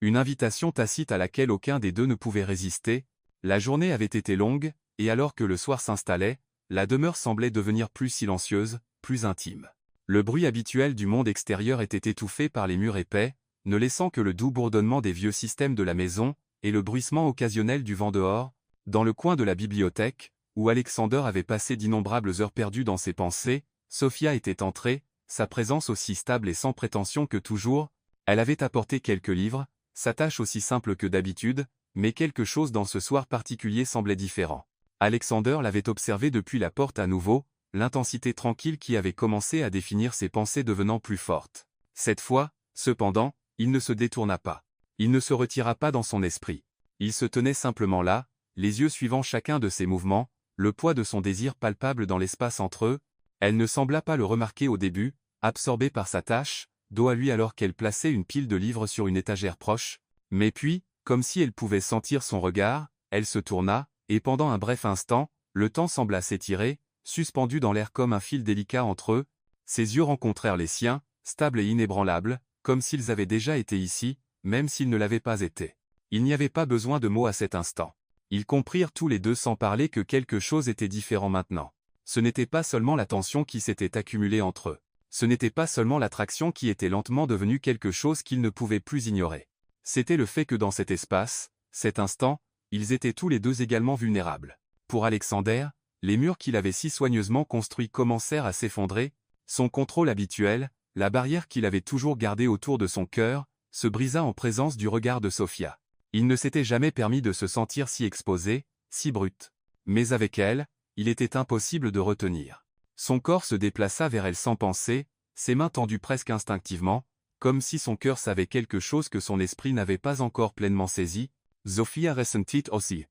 Une invitation tacite à laquelle aucun des deux ne pouvait résister. La journée avait été longue, et alors que le soir s'installait, la demeure semblait devenir plus silencieuse, plus intime. Le bruit habituel du monde extérieur était étouffé par les murs épais, ne laissant que le doux bourdonnement des vieux systèmes de la maison, et le bruissement occasionnel du vent dehors. Dans le coin de la bibliothèque, où Alexander avait passé d'innombrables heures perdues dans ses pensées, Sophia était entrée, sa présence aussi stable et sans prétention que toujours. Elle avait apporté quelques livres, sa tâche aussi simple que d'habitude, mais quelque chose dans ce soir particulier semblait différent. Alexander l'avait observé depuis la porte à nouveau, l'intensité tranquille qui avait commencé à définir ses pensées devenant plus forte. Cette fois, cependant, il ne se détourna pas. Il ne se retira pas dans son esprit. Il se tenait simplement là, les yeux suivant chacun de ses mouvements, le poids de son désir palpable dans l'espace entre eux. Elle ne sembla pas le remarquer au début, absorbée par sa tâche, dos à lui alors qu'elle plaçait une pile de livres sur une étagère proche, mais puis, comme si elle pouvait sentir son regard, elle se tourna, et pendant un bref instant, le temps sembla s'étirer, suspendu dans l'air comme un fil délicat entre eux. Ses yeux rencontrèrent les siens, stables et inébranlables, comme s'ils avaient déjà été ici, même s'ils ne l'avaient pas été. Il n'y avait pas besoin de mots à cet instant. Ils comprirent tous les deux sans parler que quelque chose était différent maintenant. Ce n'était pas seulement la tension qui s'était accumulée entre eux. Ce n'était pas seulement l'attraction qui était lentement devenue quelque chose qu'ils ne pouvaient plus ignorer. C'était le fait que dans cet espace, cet instant, ils étaient tous les deux également vulnérables. Pour Alexander, les murs qu'il avait si soigneusement construits commencèrent à s'effondrer, son contrôle habituel, la barrière qu'il avait toujours gardée autour de son cœur, se brisa en présence du regard de Sophia. Il ne s'était jamais permis de se sentir si exposé, si brut. Mais avec elle, il était impossible de retenir. Son corps se déplaça vers elle sans penser, ses mains tendues presque instinctivement, comme si son cœur savait quelque chose que son esprit n'avait pas encore pleinement saisi. Sophia ressentit aussi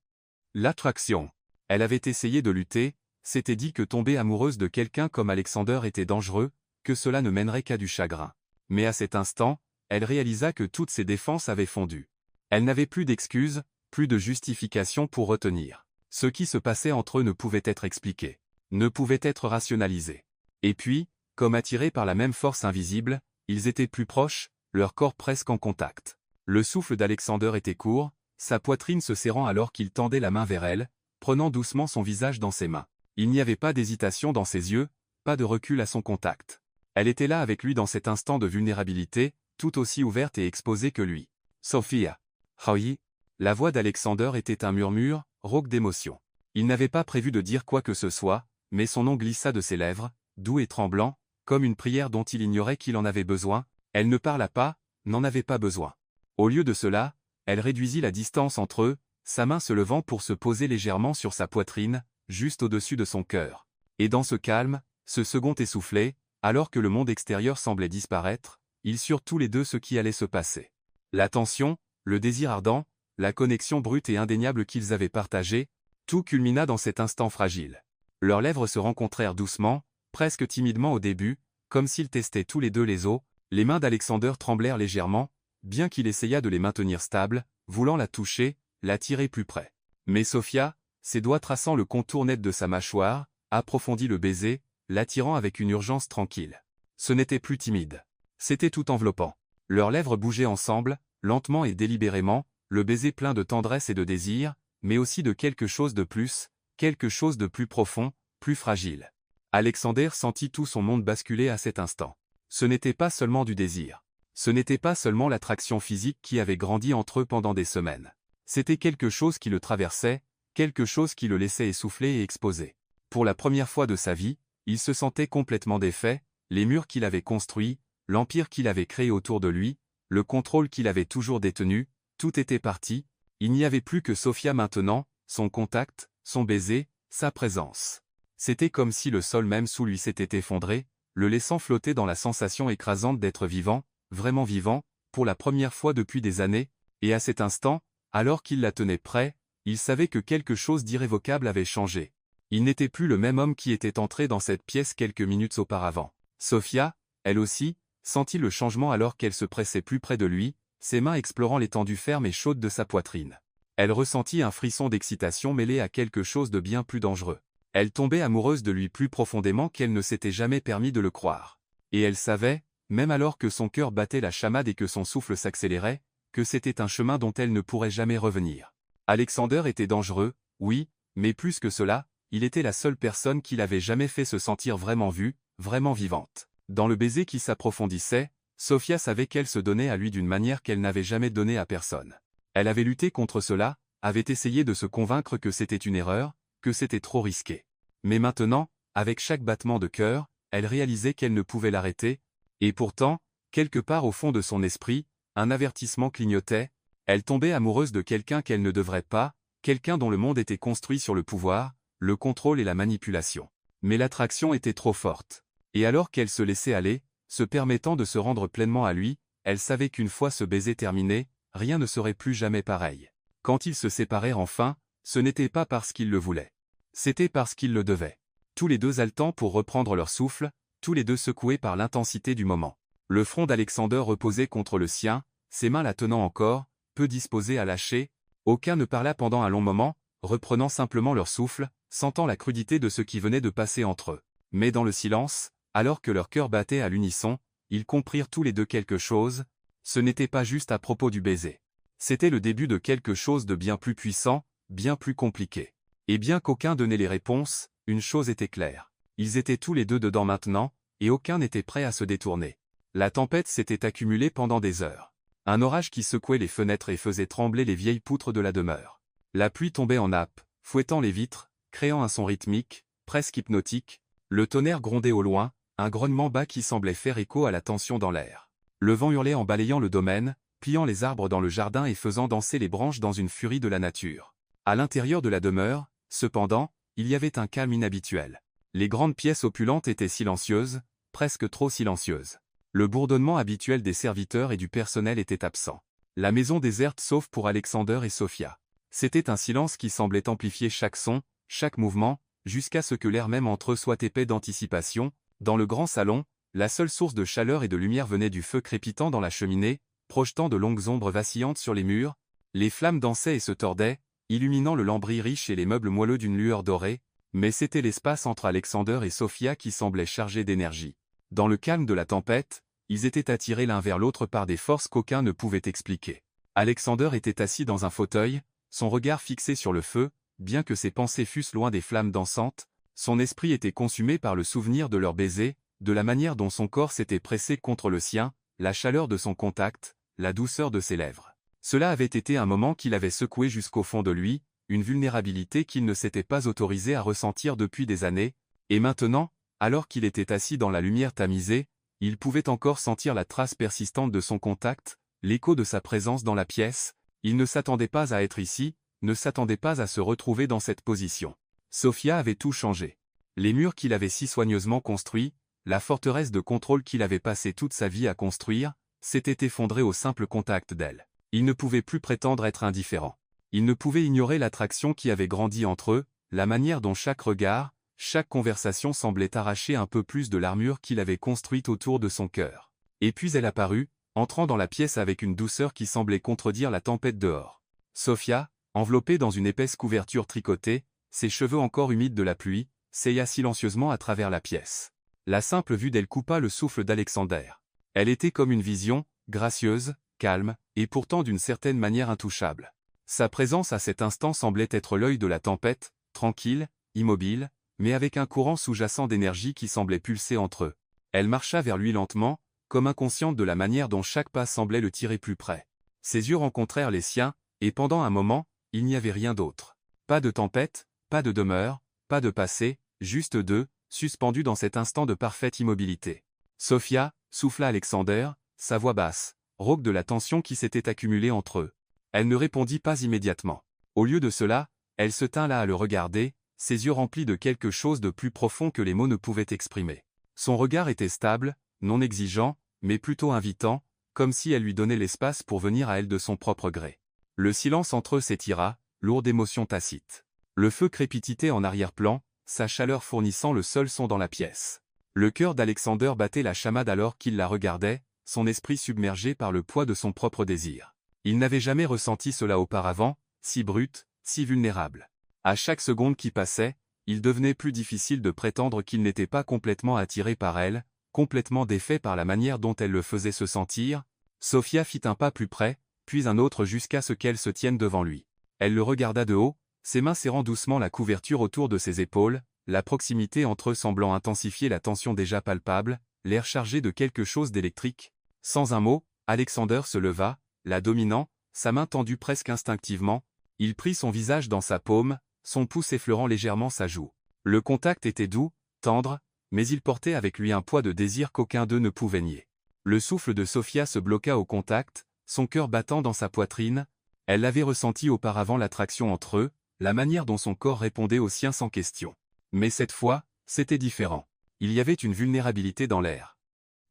l'attraction. Elle avait essayé de lutter, s'était dit que tomber amoureuse de quelqu'un comme Alexander était dangereux, que cela ne mènerait qu'à du chagrin. Mais à cet instant, elle réalisa que toutes ses défenses avaient fondu. Elle n'avait plus d'excuses, plus de justification pour retenir. Ce qui se passait entre eux ne pouvait être expliqué, ne pouvait être rationalisé. Et puis, comme attirés par la même force invisible, ils étaient plus proches, leurs corps presque en contact. Le souffle d'Alexander était court, sa poitrine se serrant alors qu'il tendait la main vers elle, prenant doucement son visage dans ses mains. Il n'y avait pas d'hésitation dans ses yeux, pas de recul à son contact. Elle était là avec lui dans cet instant de vulnérabilité, tout aussi ouverte et exposée que lui. « Sophia. Oui. La voix d'Alexander était un murmure, rauque d'émotion. Il n'avait pas prévu de dire quoi que ce soit, mais son nom glissa de ses lèvres, doux et tremblant, comme une prière dont il ignorait qu'il en avait besoin. Elle ne parla pas, n'en avait pas besoin. Au lieu de cela, elle réduisit la distance entre eux, sa main se levant pour se poser légèrement sur sa poitrine, juste au-dessus de son cœur. Et dans ce calme, ce second essoufflé, alors que le monde extérieur semblait disparaître, ils surent tous les deux ce qui allait se passer. La tension, le désir ardent, la connexion brute et indéniable qu'ils avaient partagée, tout culmina dans cet instant fragile. Leurs lèvres se rencontrèrent doucement, presque timidement au début, comme s'ils testaient tous les deux les os. Les mains d'Alexander tremblèrent légèrement, bien qu'il essaya de les maintenir stables, voulant la toucher, la tirer plus près. Mais Sophia, ses doigts traçant le contour net de sa mâchoire, approfondit le baiser, l'attirant avec une urgence tranquille. Ce n'était plus timide. C'était tout enveloppant. Leurs lèvres bougeaient ensemble, lentement et délibérément, le baiser plein de tendresse et de désir, mais aussi de quelque chose de plus, quelque chose de plus profond, plus fragile. Alexander sentit tout son monde basculer à cet instant. Ce n'était pas seulement du désir. Ce n'était pas seulement l'attraction physique qui avait grandi entre eux pendant des semaines. C'était quelque chose qui le traversait, quelque chose qui le laissait essouffler et exposé. Pour la première fois de sa vie, il se sentait complètement défait, les murs qu'il avait construits, l'empire qu'il avait créé autour de lui, le contrôle qu'il avait toujours détenu, tout était parti, il n'y avait plus que Sophia maintenant, son contact, son baiser, sa présence. C'était comme si le sol même sous lui s'était effondré, le laissant flotter dans la sensation écrasante d'être vivant, vraiment vivant, pour la première fois depuis des années, et à cet instant, alors qu'il la tenait près, il savait que quelque chose d'irrévocable avait changé. Il n'était plus le même homme qui était entré dans cette pièce quelques minutes auparavant. Sophia, elle aussi, sentit le changement alors qu'elle se pressait plus près de lui, ses mains explorant l'étendue ferme et chaude de sa poitrine. Elle ressentit un frisson d'excitation mêlé à quelque chose de bien plus dangereux. Elle tombait amoureuse de lui plus profondément qu'elle ne s'était jamais permis de le croire. Et elle savait, même alors que son cœur battait la chamade et que son souffle s'accélérait, que c'était un chemin dont elle ne pourrait jamais revenir. Alexander était dangereux, oui, mais plus que cela, il était la seule personne qui l'avait jamais fait se sentir vraiment vue, vraiment vivante. Dans le baiser qui s'approfondissait, Sophia savait qu'elle se donnait à lui d'une manière qu'elle n'avait jamais donnée à personne. Elle avait lutté contre cela, avait essayé de se convaincre que c'était une erreur, que c'était trop risqué. Mais maintenant, avec chaque battement de cœur, elle réalisait qu'elle ne pouvait l'arrêter, et pourtant, quelque part au fond de son esprit, un avertissement clignotait, elle tombait amoureuse de quelqu'un qu'elle ne devrait pas, quelqu'un dont le monde était construit sur le pouvoir, le contrôle et la manipulation. Mais l'attraction était trop forte. Et alors qu'elle se laissait aller, se permettant de se rendre pleinement à lui, elle savait qu'une fois ce baiser terminé, rien ne serait plus jamais pareil. Quand ils se séparèrent enfin, ce n'était pas parce qu'ils le voulaient. C'était parce qu'ils le devaient. Tous les deux haletants pour reprendre leur souffle, tous les deux secoués par l'intensité du moment. Le front d'Alexander reposait contre le sien, ses mains la tenant encore, peu disposées à lâcher. Aucun ne parla pendant un long moment, reprenant simplement leur souffle, sentant la crudité de ce qui venait de passer entre eux. Mais dans le silence, alors que leurs cœurs battaient à l'unisson, ils comprirent tous les deux quelque chose, ce n'était pas juste à propos du baiser. C'était le début de quelque chose de bien plus puissant, bien plus compliqué. Et bien qu'aucun donnait les réponses, une chose était claire. Ils étaient tous les deux dedans maintenant, et aucun n'était prêt à se détourner. La tempête s'était accumulée pendant des heures. Un orage qui secouait les fenêtres et faisait trembler les vieilles poutres de la demeure. La pluie tombait en nappes, fouettant les vitres, créant un son rythmique, presque hypnotique. Le tonnerre grondait au loin, un grognement bas qui semblait faire écho à la tension dans l'air. Le vent hurlait en balayant le domaine, pliant les arbres dans le jardin et faisant danser les branches dans une furie de la nature. À l'intérieur de la demeure, cependant, il y avait un calme inhabituel. Les grandes pièces opulentes étaient silencieuses, presque trop silencieuses. Le bourdonnement habituel des serviteurs et du personnel était absent. La maison déserte sauf pour Alexander et Sophia. C'était un silence qui semblait amplifier chaque son, chaque mouvement, jusqu'à ce que l'air même entre eux soit épais d'anticipation. Dans le grand salon, la seule source de chaleur et de lumière venait du feu crépitant dans la cheminée, projetant de longues ombres vacillantes sur les murs. Les flammes dansaient et se tordaient, illuminant le lambris riche et les meubles moelleux d'une lueur dorée, mais c'était l'espace entre Alexander et Sophia qui semblait chargé d'énergie. Dans le calme de la tempête, ils étaient attirés l'un vers l'autre par des forces qu'aucun ne pouvait expliquer. Alexander était assis dans un fauteuil, son regard fixé sur le feu, bien que ses pensées fussent loin des flammes dansantes, son esprit était consumé par le souvenir de leur baiser, de la manière dont son corps s'était pressé contre le sien, la chaleur de son contact, la douceur de ses lèvres. Cela avait été un moment qui l'avait secoué jusqu'au fond de lui, une vulnérabilité qu'il ne s'était pas autorisé à ressentir depuis des années, et maintenant, alors qu'il était assis dans la lumière tamisée, il pouvait encore sentir la trace persistante de son contact, l'écho de sa présence dans la pièce. Il ne s'attendait pas à être ici, ne s'attendait pas à se retrouver dans cette position. Sophia avait tout changé. Les murs qu'il avait si soigneusement construits, la forteresse de contrôle qu'il avait passé toute sa vie à construire, s'était effondrée au simple contact d'elle. Il ne pouvait plus prétendre être indifférent. Il ne pouvait ignorer l'attraction qui avait grandi entre eux, la manière dont chaque regard, chaque conversation semblait arracher un peu plus de l'armure qu'il avait construite autour de son cœur. Et puis elle apparut, entrant dans la pièce avec une douceur qui semblait contredire la tempête dehors. Sophia, enveloppée dans une épaisse couverture tricotée, ses cheveux encore humides de la pluie, s'éya silencieusement à travers la pièce. La simple vue d'elle coupa le souffle d'Alexander. Elle était comme une vision, gracieuse, calme, et pourtant d'une certaine manière intouchable. Sa présence à cet instant semblait être l'œil de la tempête, tranquille, immobile, mais avec un courant sous-jacent d'énergie qui semblait pulser entre eux. Elle marcha vers lui lentement, comme inconsciente de la manière dont chaque pas semblait le tirer plus près. Ses yeux rencontrèrent les siens, et pendant un moment, il n'y avait rien d'autre. Pas de tempête, pas de demeure, pas de passé, juste deux, suspendus dans cet instant de parfaite immobilité. Sophia, souffla Alexander, sa voix basse, rauque de la tension qui s'était accumulée entre eux. Elle ne répondit pas immédiatement. Au lieu de cela, elle se tint là à le regarder, ses yeux remplis de quelque chose de plus profond que les mots ne pouvaient exprimer. Son regard était stable, non exigeant, mais plutôt invitant, comme si elle lui donnait l'espace pour venir à elle de son propre gré. Le silence entre eux s'étira, lourd d'émotions tacites. Le feu crépitait en arrière-plan, sa chaleur fournissant le seul son dans la pièce. Le cœur d'Alexander battait la chamade alors qu'il la regardait, son esprit submergé par le poids de son propre désir. Il n'avait jamais ressenti cela auparavant, si brut, si vulnérable. À chaque seconde qui passait, il devenait plus difficile de prétendre qu'il n'était pas complètement attiré par elle, complètement défait par la manière dont elle le faisait se sentir. Sophia fit un pas plus près, puis un autre jusqu'à ce qu'elle se tienne devant lui. Elle le regarda de haut, ses mains serrant doucement la couverture autour de ses épaules, la proximité entre eux semblant intensifier la tension déjà palpable, l'air chargé de quelque chose d'électrique. Sans un mot, Alexander se leva, la dominant, sa main tendue presque instinctivement, il prit son visage dans sa paume, son pouce effleurant légèrement sa joue. Le contact était doux, tendre, mais il portait avec lui un poids de désir qu'aucun d'eux ne pouvait nier. Le souffle de Sophia se bloqua au contact, son cœur battant dans sa poitrine. Elle avait ressenti auparavant l'attraction entre eux, la manière dont son corps répondait au sien sans question. Mais cette fois, c'était différent. Il y avait une vulnérabilité dans l'air.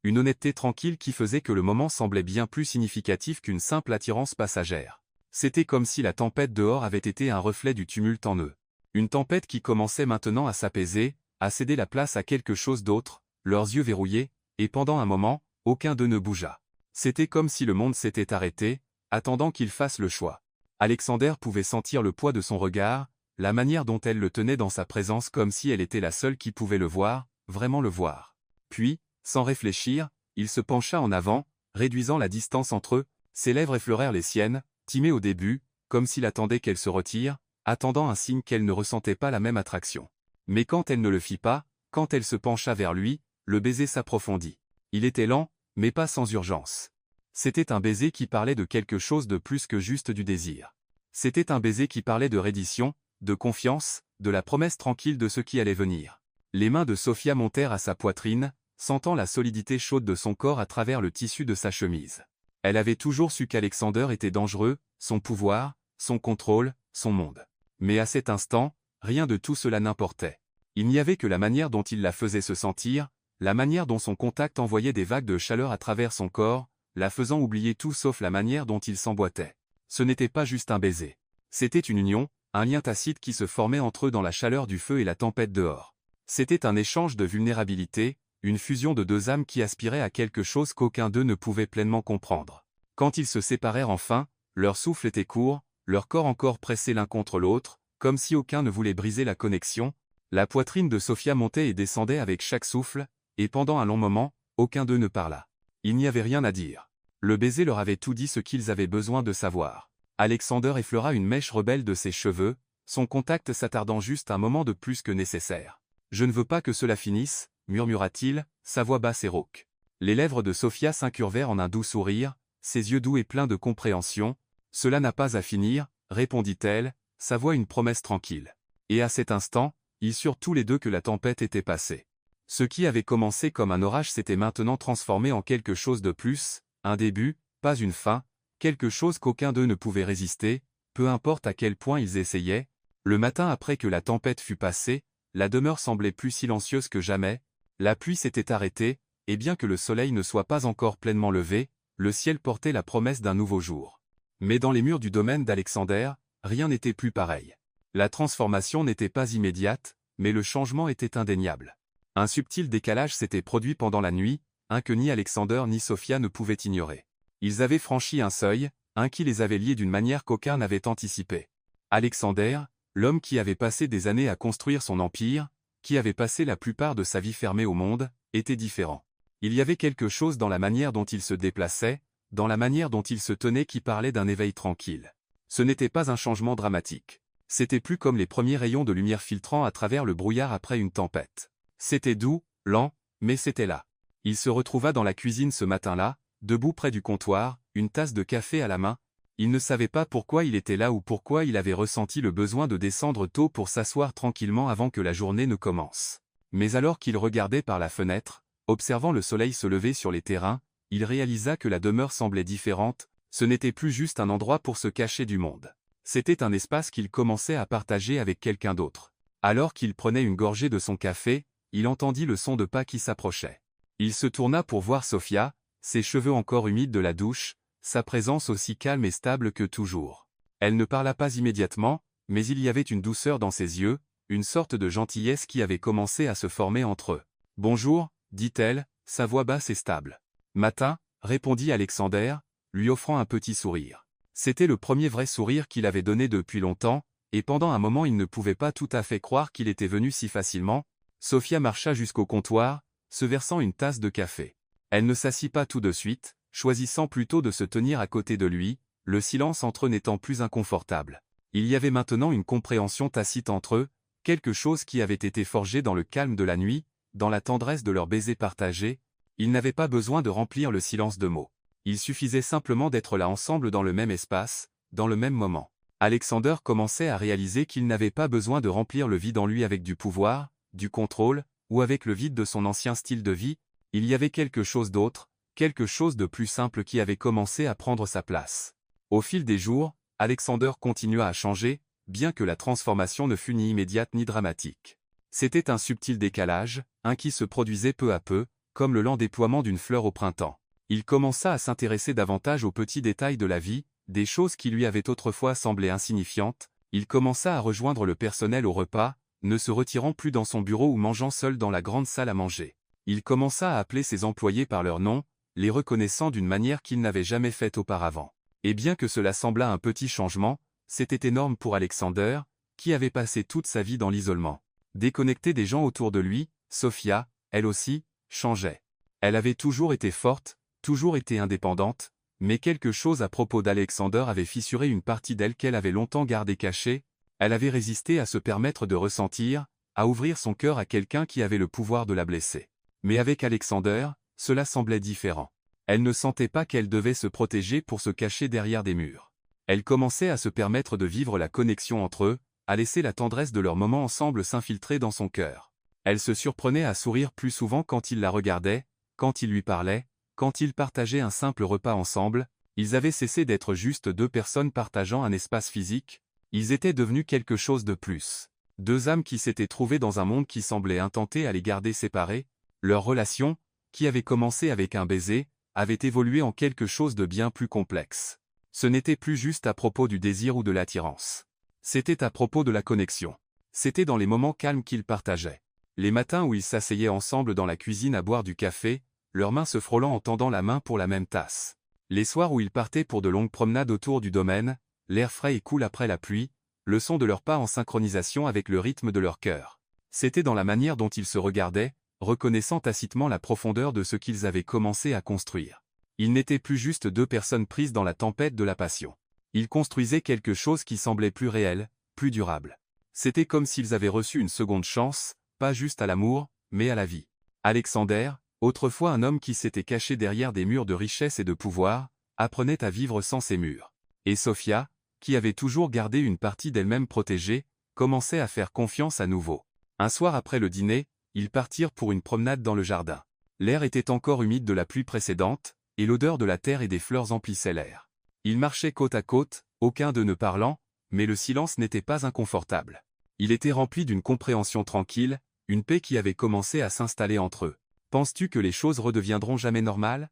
Une honnêteté tranquille qui faisait que le moment semblait bien plus significatif qu'une simple attirance passagère. C'était comme si la tempête dehors avait été un reflet du tumulte en eux. Une tempête qui commençait maintenant à s'apaiser, à céder la place à quelque chose d'autre, leurs yeux verrouillés, et pendant un moment, aucun d'eux ne bougea. C'était comme si le monde s'était arrêté, attendant qu'il fasse le choix. Alexander pouvait sentir le poids de son regard, la manière dont elle le tenait dans sa présence comme si elle était la seule qui pouvait le voir, vraiment le voir. Puis, sans réfléchir, il se pencha en avant, réduisant la distance entre eux, ses lèvres effleurèrent les siennes, timées au début, comme s'il attendait qu'elle se retire, attendant un signe qu'elle ne ressentait pas la même attraction. Mais quand elle ne le fit pas, quand elle se pencha vers lui, le baiser s'approfondit. Il était lent, mais pas sans urgence. C'était un baiser qui parlait de quelque chose de plus que juste du désir. C'était un baiser qui parlait de reddition, de confiance, de la promesse tranquille de ce qui allait venir. Les mains de Sophia montèrent à sa poitrine, sentant la solidité chaude de son corps à travers le tissu de sa chemise. Elle avait toujours su qu'Alexander était dangereux, son pouvoir, son contrôle, son monde. Mais à cet instant, rien de tout cela n'importait. Il n'y avait que la manière dont il la faisait se sentir, la manière dont son contact envoyait des vagues de chaleur à travers son corps, la faisant oublier tout sauf la manière dont il s'emboîtait. Ce n'était pas juste un baiser. C'était une union, un lien tacite qui se formait entre eux dans la chaleur du feu et la tempête dehors. C'était un échange de vulnérabilité, une fusion de deux âmes qui aspiraient à quelque chose qu'aucun d'eux ne pouvait pleinement comprendre. Quand ils se séparèrent enfin, leur souffle était court, leur corps encore pressés l'un contre l'autre, comme si aucun ne voulait briser la connexion. La poitrine de Sophia montait et descendait avec chaque souffle, et pendant un long moment, aucun d'eux ne parla. Il n'y avait rien à dire. Le baiser leur avait tout dit ce qu'ils avaient besoin de savoir. Alexander effleura une mèche rebelle de ses cheveux, son contact s'attardant juste un moment de plus que nécessaire. « Je ne veux pas que cela finisse », murmura-t-il, sa voix basse et rauque. Les lèvres de Sophia s'incurvèrent en un doux sourire, ses yeux doux et pleins de compréhension. Cela n'a pas à finir, répondit-elle, sa voix une promesse tranquille. Et à cet instant, ils surent tous les deux que la tempête était passée. Ce qui avait commencé comme un orage s'était maintenant transformé en quelque chose de plus, un début, pas une fin, quelque chose qu'aucun d'eux ne pouvait résister, peu importe à quel point ils essayaient. Le matin après que la tempête fut passée, la demeure semblait plus silencieuse que jamais, la pluie s'était arrêtée, et bien que le soleil ne soit pas encore pleinement levé, le ciel portait la promesse d'un nouveau jour. Mais dans les murs du domaine d'Alexander, rien n'était plus pareil. La transformation n'était pas immédiate, mais le changement était indéniable. Un subtil décalage s'était produit pendant la nuit, un que ni Alexander ni Sophia ne pouvaient ignorer. Ils avaient franchi un seuil, un qui les avait liés d'une manière qu'aucun n'avait anticipée. Alexander, l'homme qui avait passé des années à construire son empire, qui avait passé la plupart de sa vie fermée au monde, était différent. Il y avait quelque chose dans la manière dont il se déplaçait, dans la manière dont il se tenait qui parlait d'un éveil tranquille. Ce n'était pas un changement dramatique. C'était plus comme les premiers rayons de lumière filtrant à travers le brouillard après une tempête. C'était doux, lent, mais c'était là. Il se retrouva dans la cuisine ce matin-là, debout près du comptoir, une tasse de café à la main. Il ne savait pas pourquoi il était là ou pourquoi il avait ressenti le besoin de descendre tôt pour s'asseoir tranquillement avant que la journée ne commence. Mais alors qu'il regardait par la fenêtre, observant le soleil se lever sur les terrains, il réalisa que la demeure semblait différente, ce n'était plus juste un endroit pour se cacher du monde. C'était un espace qu'il commençait à partager avec quelqu'un d'autre. Alors qu'il prenait une gorgée de son café, il entendit le son de pas qui s'approchait. Il se tourna pour voir Sophia, ses cheveux encore humides de la douche, sa présence aussi calme et stable que toujours. Elle ne parla pas immédiatement, mais il y avait une douceur dans ses yeux, une sorte de gentillesse qui avait commencé à se former entre eux. « Bonjour », dit-elle, sa voix basse et stable. « Matin », répondit Alexander, lui offrant un petit sourire. C'était le premier vrai sourire qu'il avait donné depuis longtemps, et pendant un moment il ne pouvait pas tout à fait croire qu'il était venu si facilement. Sophia marcha jusqu'au comptoir, se versant une tasse de café. Elle ne s'assit pas tout de suite, choisissant plutôt de se tenir à côté de lui, le silence entre eux n'étant plus inconfortable. Il y avait maintenant une compréhension tacite entre eux, quelque chose qui avait été forgé dans le calme de la nuit, dans la tendresse de leurs baisers partagés. Ils n'avaient pas besoin de remplir le silence de mots. Il suffisait simplement d'être là ensemble dans le même espace, dans le même moment. Alexander commençait à réaliser qu'il n'avait pas besoin de remplir le vide en lui avec du pouvoir, du contrôle, ou avec le vide de son ancien style de vie. Il y avait quelque chose d'autre, quelque chose de plus simple qui avait commencé à prendre sa place. Au fil des jours, Alexander continua à changer, bien que la transformation ne fût ni immédiate ni dramatique. C'était un subtil décalage, un qui se produisait peu à peu, comme le lent déploiement d'une fleur au printemps. Il commença à s'intéresser davantage aux petits détails de la vie, des choses qui lui avaient autrefois semblé insignifiantes. Il commença à rejoindre le personnel au repas, ne se retirant plus dans son bureau ou mangeant seul dans la grande salle à manger. Il commença à appeler ses employés par leur nom, les reconnaissant d'une manière qu'il n'avait jamais faite auparavant. Et bien que cela semblât un petit changement, c'était énorme pour Alexander, qui avait passé toute sa vie dans l'isolement. Déconnecté des gens autour de lui, Sophia, elle aussi, changeait. Elle avait toujours été forte, toujours été indépendante, mais quelque chose à propos d'Alexander avait fissuré une partie d'elle qu'elle avait longtemps gardée cachée. Elle avait résisté à se permettre de ressentir, à ouvrir son cœur à quelqu'un qui avait le pouvoir de la blesser. Mais avec Alexander, cela semblait différent. Elle ne sentait pas qu'elle devait se protéger pour se cacher derrière des murs. Elle commençait à se permettre de vivre la connexion entre eux, à laisser la tendresse de leurs moments ensemble s'infiltrer dans son cœur. Elle se surprenait à sourire plus souvent quand il la regardait, quand il lui parlait, quand ils partageaient un simple repas ensemble. Ils avaient cessé d'être juste deux personnes partageant un espace physique, ils étaient devenus quelque chose de plus. Deux âmes qui s'étaient trouvées dans un monde qui semblait intenté à les garder séparés. Leur relation, qui avait commencé avec un baiser, avait évolué en quelque chose de bien plus complexe. Ce n'était plus juste à propos du désir ou de l'attirance. C'était à propos de la connexion. C'était dans les moments calmes qu'ils partageaient. Les matins où ils s'asseyaient ensemble dans la cuisine à boire du café, leurs mains se frôlant en tendant la main pour la même tasse. Les soirs où ils partaient pour de longues promenades autour du domaine, l'air frais et cool après la pluie, le son de leurs pas en synchronisation avec le rythme de leur cœur. C'était dans la manière dont ils se regardaient, reconnaissant tacitement la profondeur de ce qu'ils avaient commencé à construire. Ils n'étaient plus juste deux personnes prises dans la tempête de la passion. Ils construisaient quelque chose qui semblait plus réel, plus durable. C'était comme s'ils avaient reçu une seconde chance, pas juste à l'amour, mais à la vie. Alexander, autrefois un homme qui s'était caché derrière des murs de richesse et de pouvoir, apprenait à vivre sans ces murs. Et Sofia, qui avait toujours gardé une partie d'elle-même protégée, commençait à faire confiance à nouveau. Un soir après le dîner, ils partirent pour une promenade dans le jardin. L'air était encore humide de la pluie précédente, et l'odeur de la terre et des fleurs emplissait l'air. Ils marchaient côte à côte, aucun d'eux ne parlant, mais le silence n'était pas inconfortable. Il était rempli d'une compréhension tranquille, une paix qui avait commencé à s'installer entre eux. « Penses-tu que les choses redeviendront jamais normales »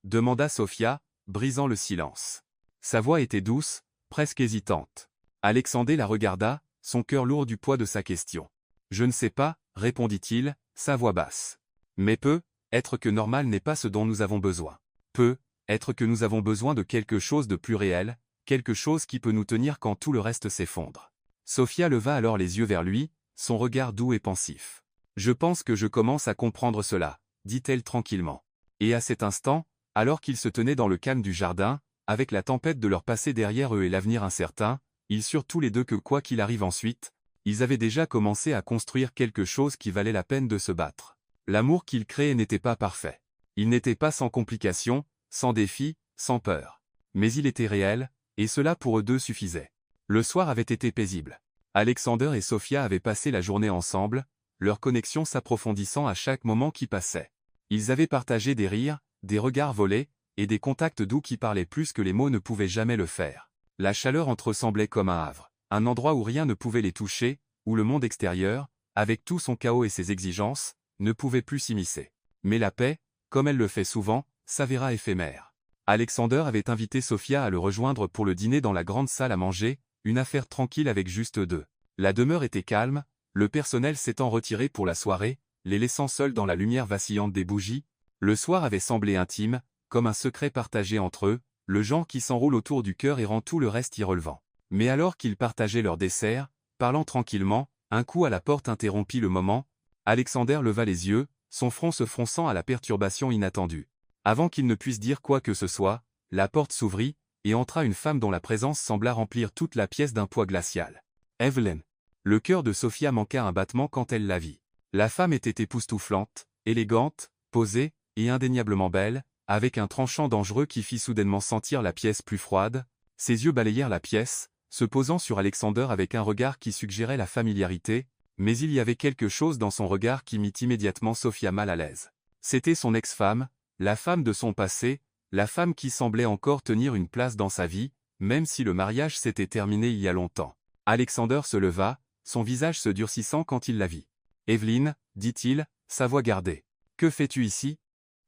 demanda Sofia, brisant le silence. Sa voix était douce, presque hésitante. Alexandre la regarda, son cœur lourd du poids de sa question. « Je ne sais pas, » répondit-il, sa voix basse. « Mais être que normal n'est pas ce dont nous avons besoin. Être que nous avons besoin de quelque chose de plus réel, quelque chose qui peut nous tenir quand tout le reste s'effondre. » Sofia leva alors les yeux vers lui, son regard doux et pensif. « Je pense que je commence à comprendre cela, » dit-elle tranquillement. Et à cet instant, alors qu'ils se tenaient dans le calme du jardin, avec la tempête de leur passé derrière eux et l'avenir incertain, ils surent tous les deux que quoi qu'il arrive ensuite, ils avaient déjà commencé à construire quelque chose qui valait la peine de se battre. L'amour qu'ils créaient n'était pas parfait. Il n'était pas sans complications, sans défis, sans peur. Mais il était réel, et cela pour eux deux suffisait. Le soir avait été paisible. Alexandre et Sofia avaient passé la journée ensemble, leur connexion s'approfondissant à chaque moment qui passait. Ils avaient partagé des rires, des regards volés, et des contacts doux qui parlaient plus que les mots ne pouvaient jamais le faire. La chaleur entre eux semblait comme un havre, un endroit où rien ne pouvait les toucher, où le monde extérieur, avec tout son chaos et ses exigences, ne pouvait plus s'immiscer. Mais la paix, comme elle le fait souvent, s'avéra éphémère. Alexandre avait invité Sofia à le rejoindre pour le dîner dans la grande salle à manger, une affaire tranquille avec juste eux deux. La demeure était calme, le personnel s'étant retiré pour la soirée, les laissant seuls dans la lumière vacillante des bougies. Le soir avait semblé intime, comme un secret partagé entre eux, le genre qui s'enroule autour du cœur et rend tout le reste irrelevant. Mais alors qu'ils partageaient leur dessert, parlant tranquillement, un coup à la porte interrompit le moment. Alexandre leva les yeux, son front se fronçant à la perturbation inattendue. Avant qu'il ne puisse dire quoi que ce soit, la porte s'ouvrit, et entra une femme dont la présence sembla remplir toute la pièce d'un poids glacial. Evelyn. Le cœur de Sofia manqua un battement quand elle la vit. La femme était époustouflante, élégante, posée, et indéniablement belle, avec un tranchant dangereux qui fit soudainement sentir la pièce plus froide. Ses yeux balayèrent la pièce, se posant sur Alexandre avec un regard qui suggérait la familiarité, mais il y avait quelque chose dans son regard qui mit immédiatement Sofia mal à l'aise. C'était son ex-femme, la femme de son passé, la femme qui semblait encore tenir une place dans sa vie, même si le mariage s'était terminé il y a longtemps. Alexandre se leva, son visage se durcissant quand il la vit. « Evelyn, » dit-il, sa voix gardée. « Que fais-tu ici »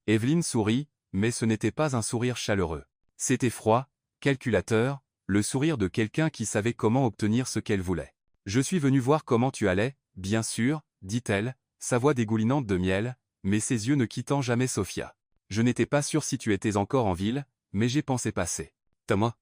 Evelyn sourit, mais ce n'était pas un sourire chaleureux. C'était froid, calculateur, le sourire de quelqu'un qui savait comment obtenir ce qu'elle voulait. « Je suis venue voir comment tu allais, bien sûr, » dit-elle, sa voix dégoulinante de miel, mais ses yeux ne quittant jamais Sofia. « Je n'étais pas sûr si tu étais encore en ville, mais j'ai pensé passer. »« Thomas.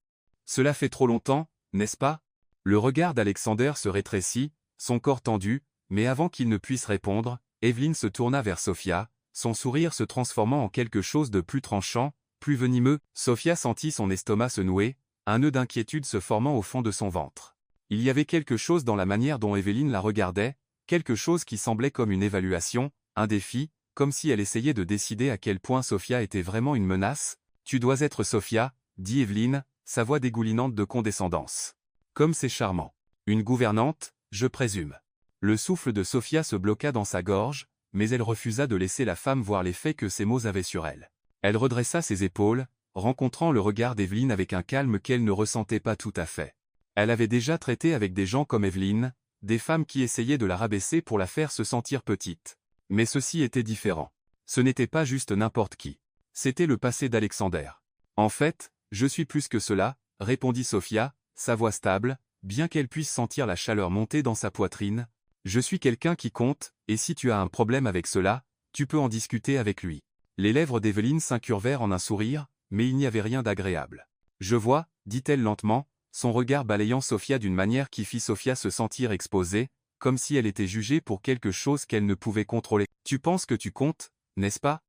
Cela fait trop longtemps, n'est-ce pas ?» Le regard d'Alexandre se rétrécit, son corps tendu, mais avant qu'il ne puisse répondre, Evelyn se tourna vers Sofia, son sourire se transformant en quelque chose de plus tranchant, plus venimeux. Sofia sentit son estomac se nouer, un nœud d'inquiétude se formant au fond de son ventre. Il y avait quelque chose dans la manière dont Evelyn la regardait, quelque chose qui semblait comme une évaluation, un défi, comme si elle essayait de décider à quel point Sofia était vraiment une menace. « Tu dois être Sofia, » dit Evelyn, sa voix dégoulinante de condescendance. « Comme c'est charmant. Une gouvernante, je présume. » Le souffle de Sofia se bloqua dans sa gorge, mais elle refusa de laisser la femme voir l'effet que ces mots avaient sur elle. Elle redressa ses épaules, rencontrant le regard d'Evelyn avec un calme qu'elle ne ressentait pas tout à fait. Elle avait déjà traité avec des gens comme Evelyn, des femmes qui essayaient de la rabaisser pour la faire se sentir petite. Mais ceci était différent. Ce n'était pas juste n'importe qui. C'était le passé d'Alexandre. « En fait, je suis plus que cela, » répondit Sofia, sa voix stable, bien qu'elle puisse sentir la chaleur monter dans sa poitrine. « Je suis quelqu'un qui compte, et si tu as un problème avec cela, tu peux en discuter avec lui. » Les lèvres d'Evelyn s'incurvèrent en un sourire, mais il n'y avait rien d'agréable. « Je vois, » dit-elle lentement, son regard balayant Sofia d'une manière qui fit Sofia se sentir exposée, comme si elle était jugée pour quelque chose qu'elle ne pouvait contrôler. « Tu penses que tu comptes, n'est-ce pas ?»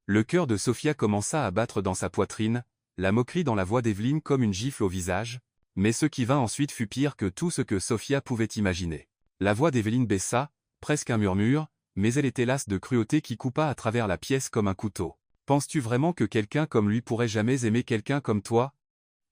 Le cœur de Sofia commença à battre dans sa poitrine, la moquerie dans la voix d'Evelyn comme une gifle au visage, mais ce qui vint ensuite fut pire que tout ce que Sofia pouvait imaginer. La voix d'Evelyn baissa, presque un murmure, mais elle était lasse de cruauté qui coupa à travers la pièce comme un couteau. « Penses-tu vraiment que quelqu'un comme lui pourrait jamais aimer quelqu'un comme toi ?»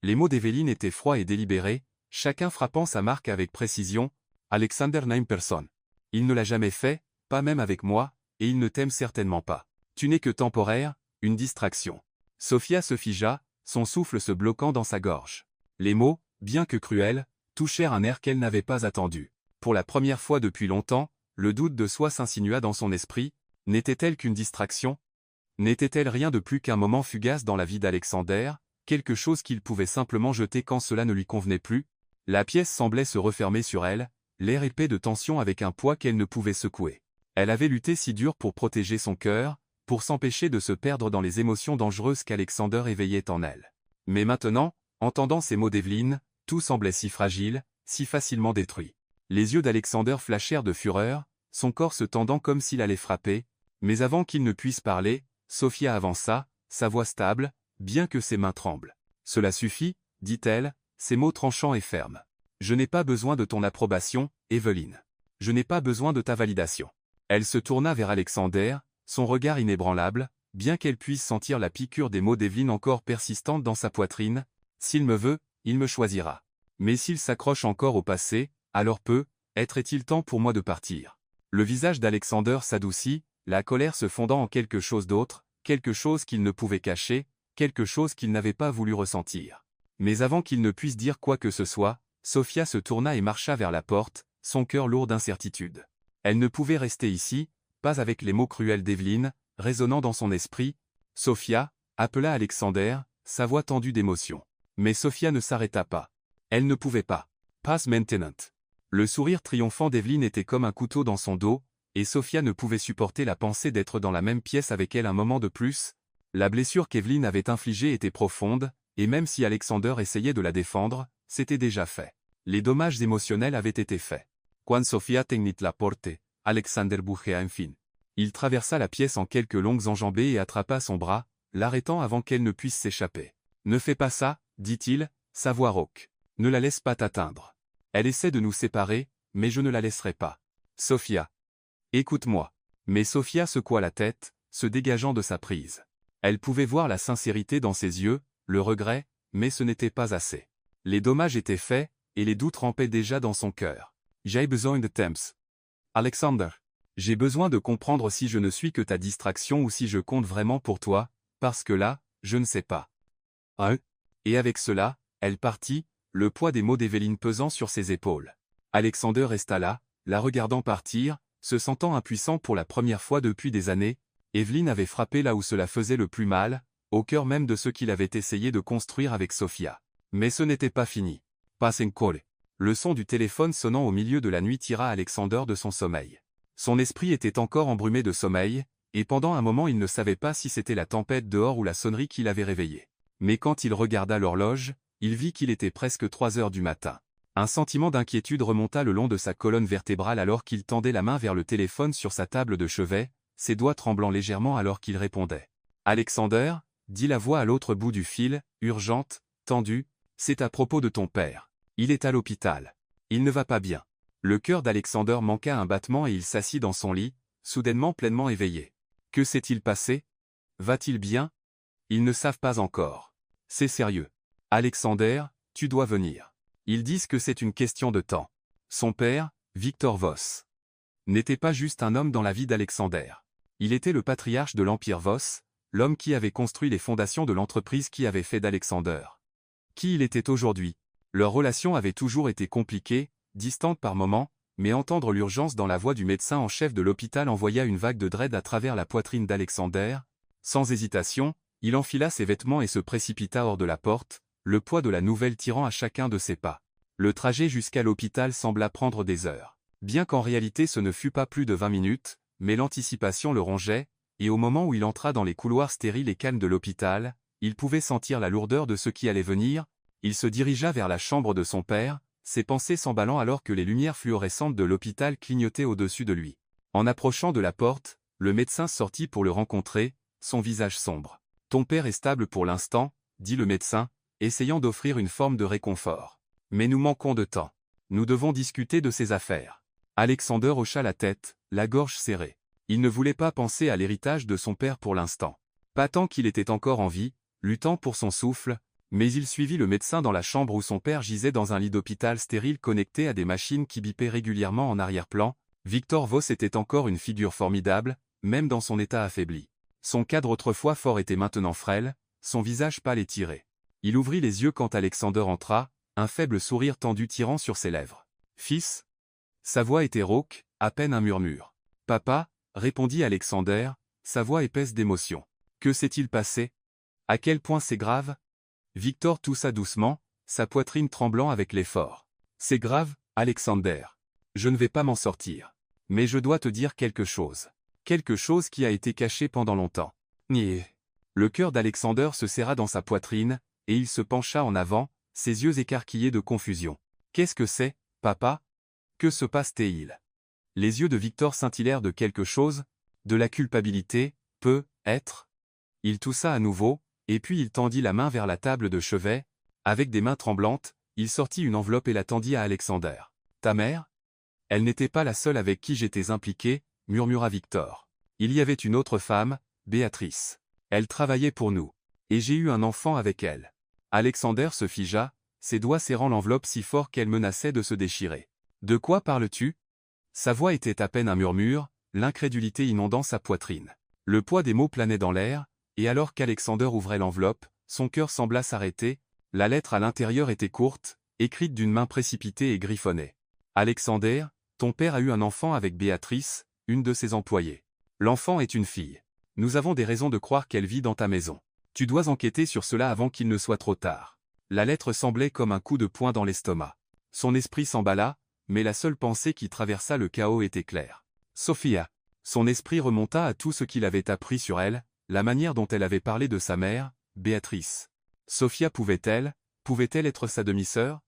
Les mots d'Eveline étaient froids et délibérés, chacun frappant sa marque avec précision. Alexander n'aime personne. Il ne l'a jamais fait, pas même avec moi, et il ne t'aime certainement pas. Tu n'es que temporaire, une distraction. Sophia se figea, son souffle se bloquant dans sa gorge. Les mots, bien que cruels, touchèrent un air qu'elle n'avait pas attendu. Pour la première fois depuis longtemps, le doute de soi s'insinua dans son esprit. N'était-elle qu'une distraction? N'était-elle rien de plus qu'un moment fugace dans la vie d'Alexander, quelque chose qu'il pouvait simplement jeter quand cela ne lui convenait plus? La pièce semblait se refermer sur elle, l'air épais de tension avec un poids qu'elle ne pouvait secouer. Elle avait lutté si dur pour protéger son cœur, pour s'empêcher de se perdre dans les émotions dangereuses qu'Alexander éveillait en elle. Mais maintenant, entendant ces mots d'Eveline, tout semblait si fragile, si facilement détruit. Les yeux d'Alexander flashèrent de fureur, son corps se tendant comme s'il allait frapper, mais avant qu'il ne puisse parler, Sophia avança, sa voix stable, bien que ses mains tremblent. « Cela suffit, dit-elle, ses mots tranchants et fermes. Je n'ai pas besoin de ton approbation, Eveline. Je n'ai pas besoin de ta validation. » Elle se tourna vers Alexander, son regard inébranlable, bien qu'elle puisse sentir la piqûre des mots d'Eveline encore persistante dans sa poitrine. « S'il me veut, il me choisira. Mais s'il s'accroche encore au passé, alors être-il temps pour moi de partir ?» Le visage d'Alexander s'adoucit, la colère se fondant en quelque chose d'autre, quelque chose qu'il ne pouvait cacher, quelque chose qu'il n'avait pas voulu ressentir. Mais avant qu'il ne puisse dire quoi que ce soit, Sophia se tourna et marcha vers la porte, son cœur lourd d'incertitude. Elle ne pouvait rester ici, pas avec les mots cruels d'Eveline, résonnant dans son esprit. « Sophia » appela Alexander, sa voix tendue d'émotion. Mais Sophia ne s'arrêta pas. Elle ne pouvait pas. « Pas maintenant. » Le sourire triomphant d'Eveline était comme un couteau dans son dos, et Sophia ne pouvait supporter la pensée d'être dans la même pièce avec elle un moment de plus. La blessure qu'Eveline avait infligée était profonde, et même si Alexander essayait de la défendre, c'était déjà fait. Les dommages émotionnels avaient été faits. Quand Sophia teignit la porte, Alexander bougea enfin. Il traversa la pièce en quelques longues enjambées et attrapa son bras, l'arrêtant avant qu'elle ne puisse s'échapper. « Ne fais pas ça, dit-il, sa voix rauque. Ne la laisse pas t'atteindre. Elle essaie de nous séparer, mais je ne la laisserai pas. Sophia. Écoute-moi. » Mais Sophia secoua la tête, se dégageant de sa prise. Elle pouvait voir la sincérité dans ses yeux, le regret, mais ce n'était pas assez. Les dommages étaient faits, et les doutes rampaient déjà dans son cœur. « J'ai besoin de temps. Alexander. J'ai besoin de comprendre si je ne suis que ta distraction ou si je compte vraiment pour toi, parce que là, je ne sais pas. » Et avec cela, elle partit, le poids des mots d'Eveline pesant sur ses épaules. Alexander resta là, la regardant partir, se sentant impuissant pour la première fois depuis des années. Eveline avait frappé là où cela faisait le plus mal, au cœur même de ce qu'il avait essayé de construire avec Sophia. Mais ce n'était pas fini. Pas encore. Le son du téléphone sonnant au milieu de la nuit tira Alexander de son sommeil. Son esprit était encore embrumé de sommeil, et pendant un moment il ne savait pas si c'était la tempête dehors ou la sonnerie qui l'avait réveillé. Mais quand il regarda l'horloge, il vit qu'il était presque 3 heures du matin. Un sentiment d'inquiétude remonta le long de sa colonne vertébrale alors qu'il tendait la main vers le téléphone sur sa table de chevet, ses doigts tremblant légèrement alors qu'il répondait. « Alexander » dit la voix à l'autre bout du fil, urgente, tendue, « c'est à propos de ton père. Il est à l'hôpital. Il ne va pas bien. » Le cœur d'Alexander manqua un battement et il s'assit dans son lit, soudainement pleinement éveillé. Que s'est-il passé? Va-t-il bien? Ils ne savent pas encore. C'est sérieux. Alexander, tu dois venir. Ils disent que c'est une question de temps. Son père, Victor Voss, n'était pas juste un homme dans la vie d'Alexander. Il était le patriarche de l'Empire Voss, l'homme qui avait construit les fondations de l'entreprise qui avait fait d'Alexander qui il était aujourd'hui. Leur relation avait toujours été compliquée, distante par moments, mais entendre l'urgence dans la voix du médecin en chef de l'hôpital envoya une vague de dread à travers la poitrine d'Alexander. Sans hésitation, il enfila ses vêtements et se précipita hors de la porte, le poids de la nouvelle tirant à chacun de ses pas. Le trajet jusqu'à l'hôpital sembla prendre des heures. Bien qu'en réalité ce ne fût pas plus de 20 minutes, mais l'anticipation le rongeait, et au moment où il entra dans les couloirs stériles et calmes de l'hôpital, il pouvait sentir la lourdeur de ce qui allait venir. Il se dirigea vers la chambre de son père, ses pensées s'emballant alors que les lumières fluorescentes de l'hôpital clignotaient au-dessus de lui. En approchant de la porte, le médecin sortit pour le rencontrer, son visage sombre. « Ton père est stable pour l'instant, » dit le médecin, essayant d'offrir une forme de réconfort. « Mais nous manquons de temps. Nous devons discuter de ses affaires. » Alexander hocha la tête, la gorge serrée. Il ne voulait pas penser à l'héritage de son père pour l'instant. Pas tant qu'il était encore en vie, luttant pour son souffle, Mais il suivit le médecin dans la chambre où son père gisait dans un lit d'hôpital stérile connecté à des machines qui bipaient régulièrement en arrière-plan. Victor Voss était encore une figure formidable, même dans son état affaibli. Son cadre autrefois fort était maintenant frêle, son visage pâle et tiré. Il ouvrit les yeux quand Alexander entra, un faible sourire tendu tirant sur ses lèvres. « Fils ?» Sa voix était rauque, à peine un murmure. « Papa ?» répondit Alexander, sa voix épaisse d'émotion. « Que s'est-il passé? À quel point c'est grave ?» Victor toussa doucement, sa poitrine tremblant avec l'effort. « C'est grave, Alexander. Je ne vais pas m'en sortir. Mais je dois te dire quelque chose. Quelque chose qui a été caché pendant longtemps. » Niais. Le cœur d'Alexander se serra dans sa poitrine, et il se pencha en avant, ses yeux écarquillés de confusion. « Qu'est-ce que c'est, papa? Que se passe-t-il » Les yeux de Victor scintillèrent de quelque chose, de la culpabilité, peut-être. Il toussa à nouveau, et puis il tendit la main vers la table de chevet. Avec des mains tremblantes, il sortit une enveloppe et la tendit à Alexander. « Ta mère ? Elle n'était pas la seule avec qui j'étais impliqué, » murmura Victor. « Il y avait une autre femme, Béatrice. Elle travaillait pour nous. Et j'ai eu un enfant avec elle. » Alexander se figea, ses doigts serrant l'enveloppe si fort qu'elle menaçait de se déchirer. « De quoi parles-tu » Sa voix était à peine un murmure, l'incrédulité inondant sa poitrine. Le poids des mots planait dans l'air, et alors qu'Alexander ouvrait l'enveloppe, son cœur sembla s'arrêter. La lettre à l'intérieur était courte, écrite d'une main précipitée et griffonnée. « Alexander, ton père a eu un enfant avec Béatrice, une de ses employées. L'enfant est une fille. Nous avons des raisons de croire qu'elle vit dans ta maison. Tu dois enquêter sur cela avant qu'il ne soit trop tard. » La lettre semblait comme un coup de poing dans l'estomac. Son esprit s'emballa, mais la seule pensée qui traversa le chaos était claire. Sophia. Son esprit remonta à tout ce qu'il avait appris sur elle, la manière dont elle avait parlé de sa mère, Béatrice. Sophia pouvait-elle être sa demi-sœur?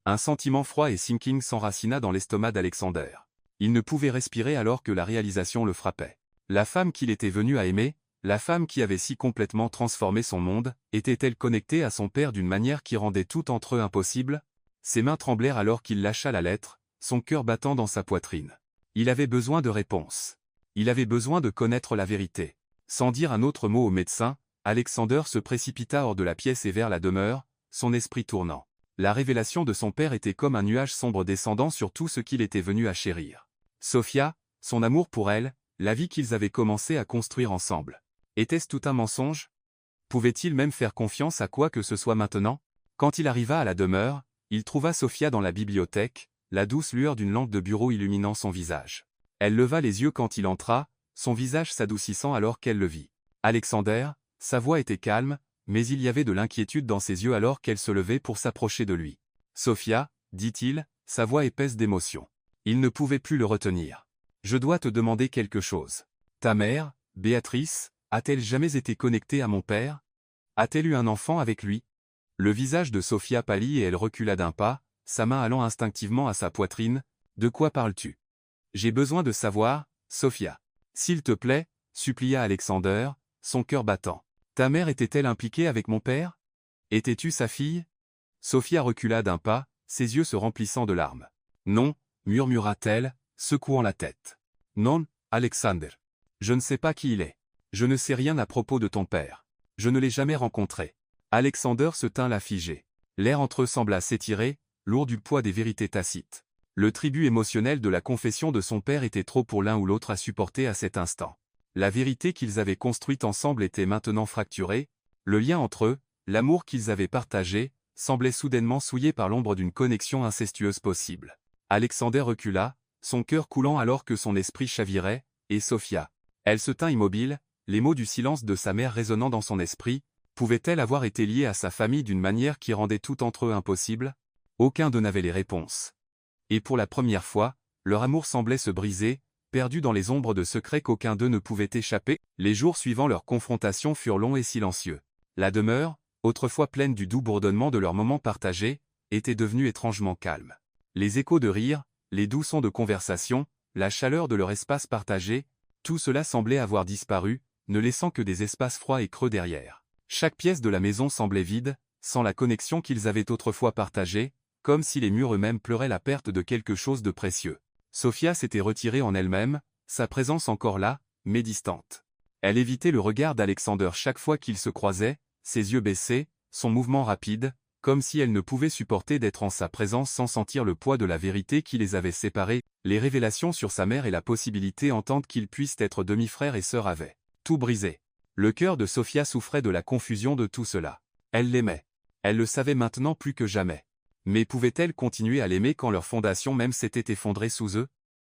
Un sentiment froid et sinking s'enracina dans l'estomac d'Alexander. Il ne pouvait respirer alors que la réalisation le frappait. La femme qu'il était venu à aimer, la femme qui avait si complètement transformé son monde, était-elle connectée à son père d'une manière qui rendait tout entre eux impossible? Ses mains tremblèrent alors qu'il lâcha la lettre, son cœur battant dans sa poitrine. Il avait besoin de réponses. Il avait besoin de connaître la vérité. Sans dire un autre mot au médecin, Alexander se précipita hors de la pièce et vers la demeure, son esprit tournant. La révélation de son père était comme un nuage sombre descendant sur tout ce qu'il était venu à chérir. Sophia, son amour pour elle, la vie qu'ils avaient commencé à construire ensemble. Était-ce tout un mensonge? Pouvait-il même faire confiance à quoi que ce soit maintenant? Quand il arriva à la demeure, il trouva Sophia dans la bibliothèque, la douce lueur d'une lampe de bureau illuminant son visage. Elle leva les yeux quand il entra, son visage s'adoucissant alors qu'elle le vit. Alexander, sa voix était calme, mais il y avait de l'inquiétude dans ses yeux alors qu'elle se levait pour s'approcher de lui. « Sophia, » dit-il, sa voix épaisse d'émotion. Il ne pouvait plus le retenir. « Je dois te demander quelque chose. Ta mère, Béatrice, a-t-elle jamais été connectée à mon père? A-t-elle eu un enfant avec lui ?» Le visage de Sophia pâlit et elle recula d'un pas, sa main allant instinctivement à sa poitrine. « De quoi parles-tu? J'ai besoin de savoir, Sophia. S'il te plaît, » supplia Alexander, son cœur battant. « Ta mère était-elle impliquée avec mon père? Étais-tu sa fille? » Sophia recula d'un pas, ses yeux se remplissant de larmes. « Non, » murmura-t-elle, secouant la tête. « Non, Alexander. Je ne sais pas qui il est. Je ne sais rien à propos de ton père. Je ne l'ai jamais rencontré. » Alexander se tint là figé. L'air entre eux sembla s'étirer, lourd du poids des vérités tacites. Le tribut émotionnel de la confession de son père était trop pour l'un ou l'autre à supporter à cet instant. La vérité qu'ils avaient construite ensemble était maintenant fracturée, le lien entre eux, l'amour qu'ils avaient partagé, semblait soudainement souillé par l'ombre d'une connexion incestueuse possible. Alexander recula, son cœur coulant alors que son esprit chavirait, et Sophia. Elle se tint immobile, les mots du silence de sa mère résonnant dans son esprit. Pouvait-elle avoir été liée à sa famille d'une manière qui rendait tout entre eux impossible? Aucun d'eux n'avait les réponses. Et pour la première fois, leur amour semblait se briser, perdu dans les ombres de secrets qu'aucun d'eux ne pouvait échapper. Les jours suivant leur confrontation furent longs et silencieux. La demeure, autrefois pleine du doux bourdonnement de leurs moments partagés, était devenue étrangement calme. Les échos de rire, les doux sons de conversation, la chaleur de leur espace partagé, tout cela semblait avoir disparu, ne laissant que des espaces froids et creux derrière. Chaque pièce de la maison semblait vide, sans la connexion qu'ils avaient autrefois partagée, comme si les murs eux-mêmes pleuraient la perte de quelque chose de précieux. Sophia s'était retirée en elle-même, sa présence encore là, mais distante. Elle évitait le regard d'Alexander chaque fois qu'ils se croisaient, ses yeux baissés, son mouvement rapide, comme si elle ne pouvait supporter d'être en sa présence sans sentir le poids de la vérité qui les avait séparés, les révélations sur sa mère et la possibilité entendre qu'ils puissent être demi-frères et sœurs avaient tout brisé. Le cœur de Sophia souffrait de la confusion de tout cela. Elle l'aimait. Elle le savait maintenant plus que jamais. Mais pouvait-elle continuer à l'aimer quand leur fondation même s'était effondrée sous eux?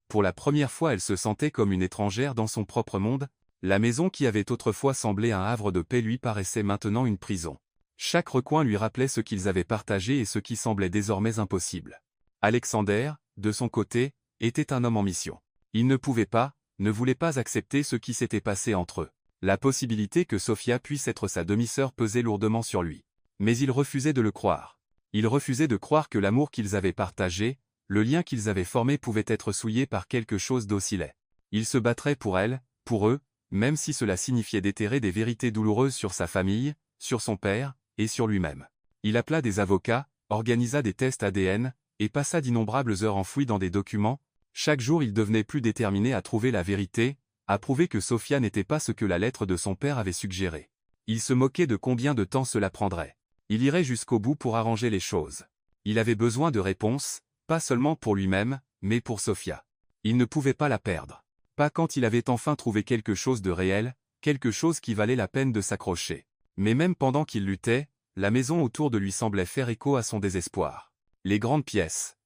Pour la première fois elle se sentait comme une étrangère dans son propre monde. La maison qui avait autrefois semblé un havre de paix lui paraissait maintenant une prison. Chaque recoin lui rappelait ce qu'ils avaient partagé et ce qui semblait désormais impossible. Alexander, de son côté, était un homme en mission. Il ne pouvait pas, ne voulait pas accepter ce qui s'était passé entre eux. La possibilité que Sophia puisse être sa demi-sœur pesait lourdement sur lui. Mais il refusait de le croire. Il refusait de croire que l'amour qu'ils avaient partagé, le lien qu'ils avaient formé pouvait être souillé par quelque chose d'aussi laid. Il se battrait pour elle, pour eux, même si cela signifiait déterrer des vérités douloureuses sur sa famille, sur son père, et sur lui-même. Il appela des avocats, organisa des tests ADN, et passa d'innombrables heures enfouies dans des documents. Chaque jour il devenait plus déterminé à trouver la vérité, à prouver que Sophia n'était pas ce que la lettre de son père avait suggéré. Il se moquait de combien de temps cela prendrait. Il irait jusqu'au bout pour arranger les choses. Il avait besoin de réponses, pas seulement pour lui-même, mais pour Sophia. Il ne pouvait pas la perdre. Pas quand il avait enfin trouvé quelque chose de réel, quelque chose qui valait la peine de s'accrocher. Mais même pendant qu'il luttait, la maison autour de lui semblait faire écho à son désespoir. Les grandes pièces,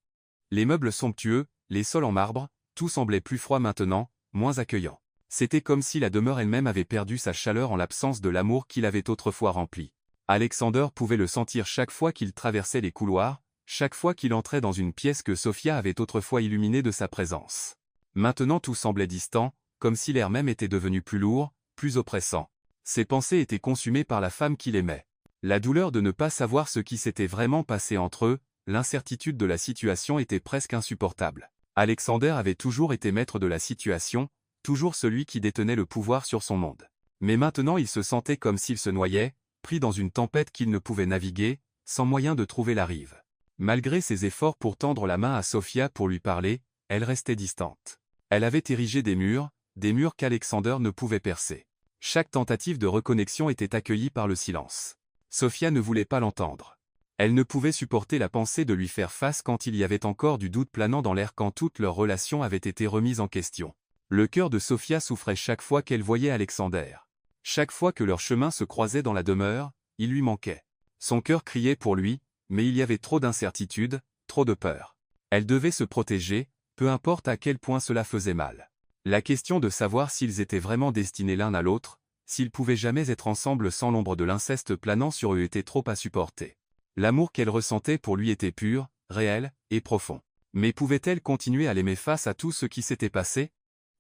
les meubles somptueux, les sols en marbre, tout semblait plus froid maintenant, moins accueillant. C'était comme si la demeure elle-même avait perdu sa chaleur en l'absence de l'amour qui l'avait autrefois rempli. Alexander pouvait le sentir chaque fois qu'il traversait les couloirs, chaque fois qu'il entrait dans une pièce que Sophia avait autrefois illuminée de sa présence. Maintenant tout semblait distant, comme si l'air même était devenu plus lourd, plus oppressant. Ses pensées étaient consumées par la femme qu'il aimait. La douleur de ne pas savoir ce qui s'était vraiment passé entre eux, l'incertitude de la situation était presque insupportable. Alexander avait toujours été maître de la situation, toujours celui qui détenait le pouvoir sur son monde. Mais maintenant il se sentait comme s'il se noyait, pris dans une tempête qu'il ne pouvait naviguer, sans moyen de trouver la rive. Malgré ses efforts pour tendre la main à Sophia pour lui parler, elle restait distante. Elle avait érigé des murs qu'Alexander ne pouvait percer. Chaque tentative de reconnexion était accueillie par le silence. Sophia ne voulait pas l'entendre. Elle ne pouvait supporter la pensée de lui faire face quand il y avait encore du doute planant dans l'air quand toute leur relation avait été remise en question. Le cœur de Sophia souffrait chaque fois qu'elle voyait Alexander. Chaque fois que leurs chemins se croisaient dans la demeure, il lui manquait. Son cœur criait pour lui, mais il y avait trop d'incertitude, trop de peur. Elle devait se protéger, peu importe à quel point cela faisait mal. La question de savoir s'ils étaient vraiment destinés l'un à l'autre, s'ils pouvaient jamais être ensemble sans l'ombre de l'inceste planant sur eux était trop à supporter. L'amour qu'elle ressentait pour lui était pur, réel et profond. Mais pouvait-elle continuer à l'aimer face à tout ce qui s'était passé?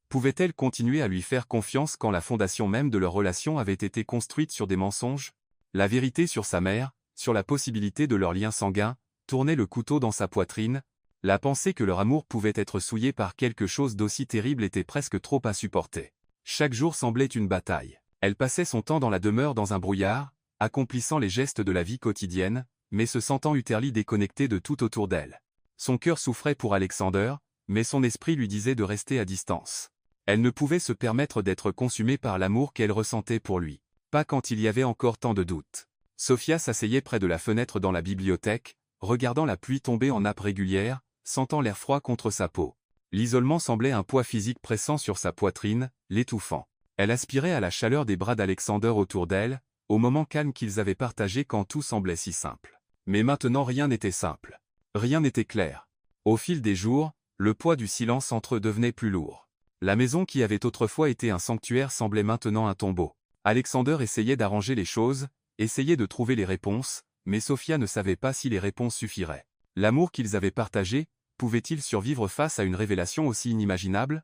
Pouvait-elle continuer à lui faire confiance quand la fondation même de leur relation avait été construite sur des mensonges? La vérité sur sa mère, sur la possibilité de leur lien sanguin, tournait le couteau dans sa poitrine. La pensée que leur amour pouvait être souillé par quelque chose d'aussi terrible était presque trop à supporter. Chaque jour semblait une bataille. Elle passait son temps dans la demeure dans un brouillard, accomplissant les gestes de la vie quotidienne, mais se sentant utterly déconnectée de tout autour d'elle. Son cœur souffrait pour Alexander, mais son esprit lui disait de rester à distance. Elle ne pouvait se permettre d'être consumée par l'amour qu'elle ressentait pour lui. Pas quand il y avait encore tant de doutes. Sophia s'asseyait près de la fenêtre dans la bibliothèque, regardant la pluie tomber en nappes régulières, sentant l'air froid contre sa peau. L'isolement semblait un poids physique pressant sur sa poitrine, l'étouffant. Elle aspirait à la chaleur des bras d'Alexander autour d'elle, au moment calme qu'ils avaient partagé quand tout semblait si simple. Mais maintenant rien n'était simple. Rien n'était clair. Au fil des jours, le poids du silence entre eux devenait plus lourd. La maison qui avait autrefois été un sanctuaire semblait maintenant un tombeau. Alexander essayait d'arranger les choses, essayait de trouver les réponses, mais Sophia ne savait pas si les réponses suffiraient. L'amour qu'ils avaient partagé, pouvait-il survivre face à une révélation aussi inimaginable?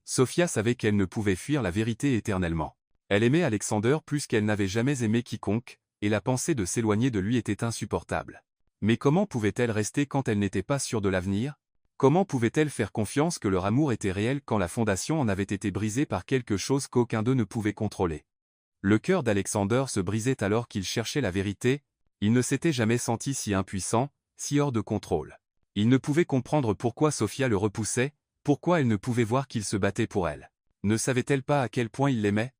Sophia savait qu'elle ne pouvait fuir la vérité éternellement. Elle aimait Alexander plus qu'elle n'avait jamais aimé quiconque, et la pensée de s'éloigner de lui était insupportable. Mais comment pouvait-elle rester quand elle n'était pas sûre de l'avenir? Comment pouvait-elle faire confiance que leur amour était réel quand la fondation en avait été brisée par quelque chose qu'aucun d'eux ne pouvait contrôler? Le cœur d'Alexander se brisait alors qu'il cherchait la vérité, il ne s'était jamais senti si impuissant, si hors de contrôle. Il ne pouvait comprendre pourquoi Sophia le repoussait, pourquoi elle ne pouvait voir qu'il se battait pour elle. Ne savait-elle pas à quel point il l'aimait?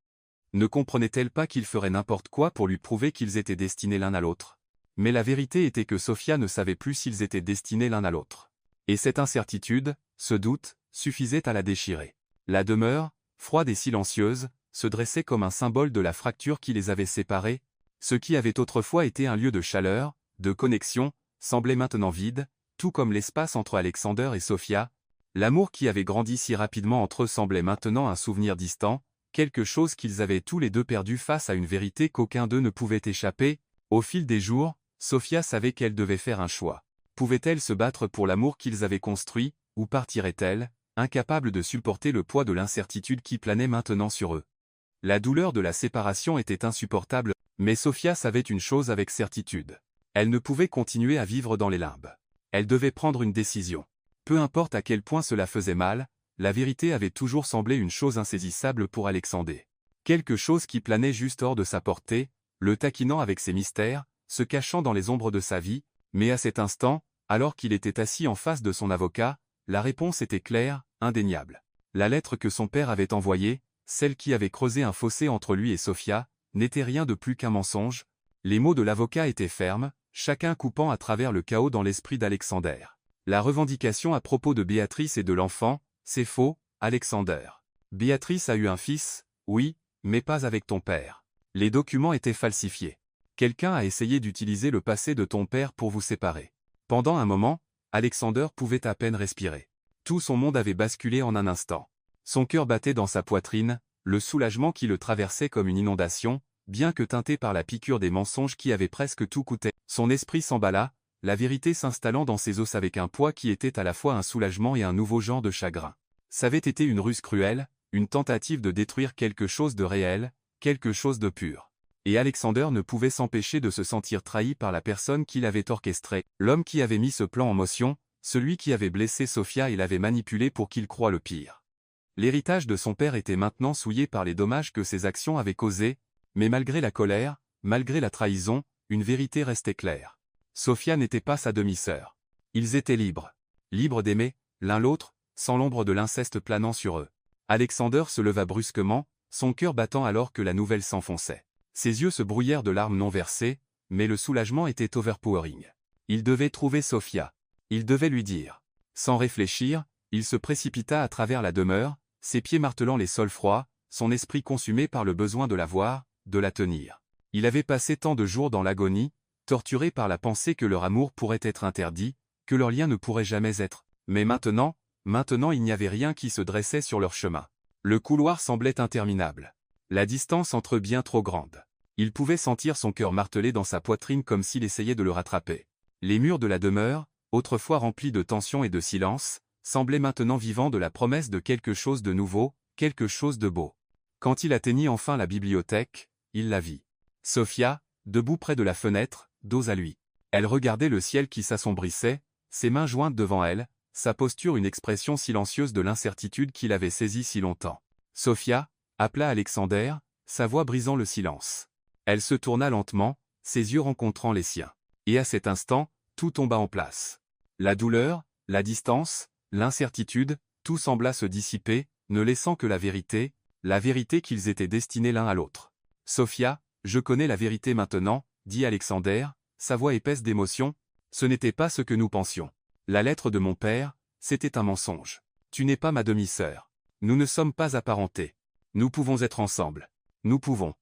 Ne comprenait-elle pas qu'il ferait n'importe quoi pour lui prouver qu'ils étaient destinés l'un à l'autre? Mais la vérité était que Sofia ne savait plus s'ils étaient destinés l'un à l'autre. Et cette incertitude, ce doute, suffisait à la déchirer. La demeure, froide et silencieuse, se dressait comme un symbole de la fracture qui les avait séparés. Ce qui avait autrefois été un lieu de chaleur, de connexion, semblait maintenant vide, tout comme l'espace entre Alexander et Sofia. L'amour qui avait grandi si rapidement entre eux semblait maintenant un souvenir distant, quelque chose qu'ils avaient tous les deux perdu face à une vérité qu'aucun d'eux ne pouvait échapper. Au fil des jours, Sofia savait qu'elle devait faire un choix. Pouvait-elle se battre pour l'amour qu'ils avaient construit, ou partirait-elle, incapable de supporter le poids de l'incertitude qui planait maintenant sur eux? La douleur de la séparation était insupportable, mais Sofia savait une chose avec certitude. Elle ne pouvait continuer à vivre dans les limbes. Elle devait prendre une décision. Peu importe à quel point cela faisait mal, la vérité avait toujours semblé une chose insaisissable pour Alexandre. Quelque chose qui planait juste hors de sa portée, le taquinant avec ses mystères, se cachant dans les ombres de sa vie, mais à cet instant, alors qu'il était assis en face de son avocat, la réponse était claire, indéniable. La lettre que son père avait envoyée, celle qui avait creusé un fossé entre lui et Sofia, n'était rien de plus qu'un mensonge. Les mots de l'avocat étaient fermes, chacun coupant à travers le chaos dans l'esprit d'Alexander. La revendication à propos de Béatrice et de l'enfant, c'est faux, Alexander. Béatrice a eu un fils, oui, mais pas avec ton père. Les documents étaient falsifiés. Quelqu'un a essayé d'utiliser le passé de ton père pour vous séparer. Pendant un moment, Alexander pouvait à peine respirer. Tout son monde avait basculé en un instant. Son cœur battait dans sa poitrine, le soulagement qui le traversait comme une inondation, bien que teinté par la piqûre des mensonges qui avaient presque tout coûté. Son esprit s'emballa, la vérité s'installant dans ses os avec un poids qui était à la fois un soulagement et un nouveau genre de chagrin. Ça avait été une ruse cruelle, une tentative de détruire quelque chose de réel, quelque chose de pur. Et Alexander ne pouvait s'empêcher de se sentir trahi par la personne qui l'avait orchestré, l'homme qui avait mis ce plan en motion, celui qui avait blessé Sofia et l'avait manipulé pour qu'il croie le pire. L'héritage de son père était maintenant souillé par les dommages que ses actions avaient causés, mais malgré la colère, malgré la trahison, une vérité restait claire. Sofia n'était pas sa demi-sœur. Ils étaient libres. Libres d'aimer, l'un l'autre, sans l'ombre de l'inceste planant sur eux. Alexander se leva brusquement, son cœur battant alors que la nouvelle s'enfonçait. Ses yeux se brouillèrent de larmes non versées, mais le soulagement était overpowering. Il devait trouver Sofia. Il devait lui dire. Sans réfléchir, il se précipita à travers la demeure, ses pieds martelant les sols froids, son esprit consumé par le besoin de la voir, de la tenir. Il avait passé tant de jours dans l'agonie, torturé par la pensée que leur amour pourrait être interdit, que leur lien ne pourrait jamais être. Mais maintenant il n'y avait rien qui se dressait sur leur chemin. Le couloir semblait interminable. La distance entre eux bien trop grande. Il pouvait sentir son cœur marteler dans sa poitrine comme s'il essayait de le rattraper. Les murs de la demeure, autrefois remplis de tension et de silence, semblaient maintenant vivants de la promesse de quelque chose de nouveau, quelque chose de beau. Quand il atteignit enfin la bibliothèque, il la vit. Sofia, debout près de la fenêtre, dos à lui. Elle regardait le ciel qui s'assombrissait, ses mains jointes devant elle, sa posture une expression silencieuse de l'incertitude qui l'avait saisie si longtemps. Sofia, appela Alexander, sa voix brisant le silence. Elle se tourna lentement, ses yeux rencontrant les siens. Et à cet instant, tout tomba en place. La douleur, la distance, l'incertitude, tout sembla se dissiper, ne laissant que la vérité qu'ils étaient destinés l'un à l'autre. Sofia, je connais la vérité maintenant, dit Alexander, sa voix épaisse d'émotion, ce n'était pas ce que nous pensions. La lettre de mon père, c'était un mensonge. Tu n'es pas ma demi-sœur. Nous ne sommes pas apparentés. Nous pouvons être ensemble. Nous pouvons.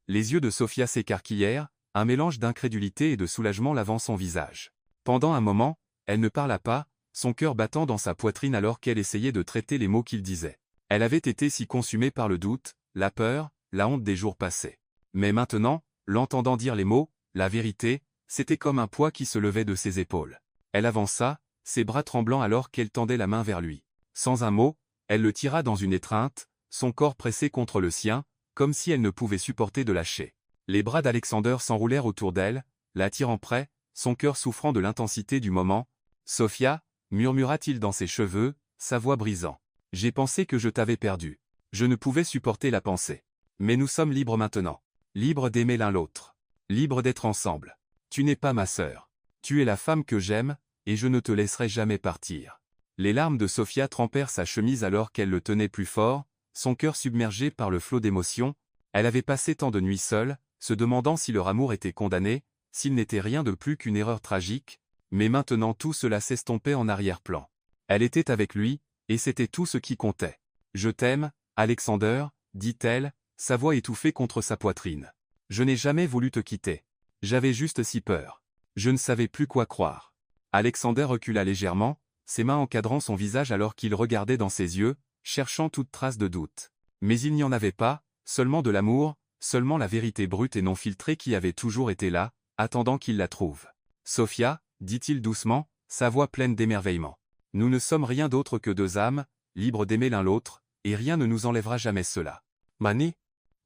Les yeux de Sofia s'écarquillèrent, un mélange d'incrédulité et de soulagement lavant son visage. Pendant un moment, elle ne parla pas, son cœur battant dans sa poitrine alors qu'elle essayait de traiter les mots qu'il disait. Elle avait été si consumée par le doute, la peur, la honte des jours passés. Mais maintenant, l'entendant dire les mots, la vérité, c'était comme un poids qui se levait de ses épaules. Elle avança, ses bras tremblants alors qu'elle tendait la main vers lui. Sans un mot, elle le tira dans une étreinte, son corps pressé contre le sien, comme si elle ne pouvait supporter de lâcher. Les bras d'Alexander s'enroulèrent autour d'elle, l'attirant près, son cœur souffrant de l'intensité du moment. « Sofia » murmura-t-il dans ses cheveux, sa voix brisant. « J'ai pensé que je t'avais perdue. Je ne pouvais supporter la pensée. Mais nous sommes libres maintenant. Libres d'aimer l'un l'autre. Libres d'être ensemble. Tu n'es pas ma sœur. Tu es la femme que j'aime, et je ne te laisserai jamais partir. » Les larmes de Sofia trempèrent sa chemise alors qu'elle le tenait plus fort, son cœur submergé par le flot d'émotions. Elle avait passé tant de nuits seule, se demandant si leur amour était condamné, s'il n'était rien de plus qu'une erreur tragique, mais maintenant tout cela s'estompait en arrière-plan. Elle était avec lui, et c'était tout ce qui comptait. « Je t'aime, Alexander, dit-elle, sa voix étouffée contre sa poitrine. Je n'ai jamais voulu te quitter. J'avais juste si peur. Je ne savais plus quoi croire. » Alexander recula légèrement, ses mains encadrant son visage alors qu'il regardait dans ses yeux, cherchant toute trace de doute. Mais il n'y en avait pas, seulement de l'amour, seulement la vérité brute et non filtrée qui avait toujours été là, attendant qu'il la trouve. « Sophia, dit-il doucement, sa voix pleine d'émerveillement. Nous ne sommes rien d'autre que deux âmes, libres d'aimer l'un l'autre, et rien ne nous enlèvera jamais cela. Mani ?»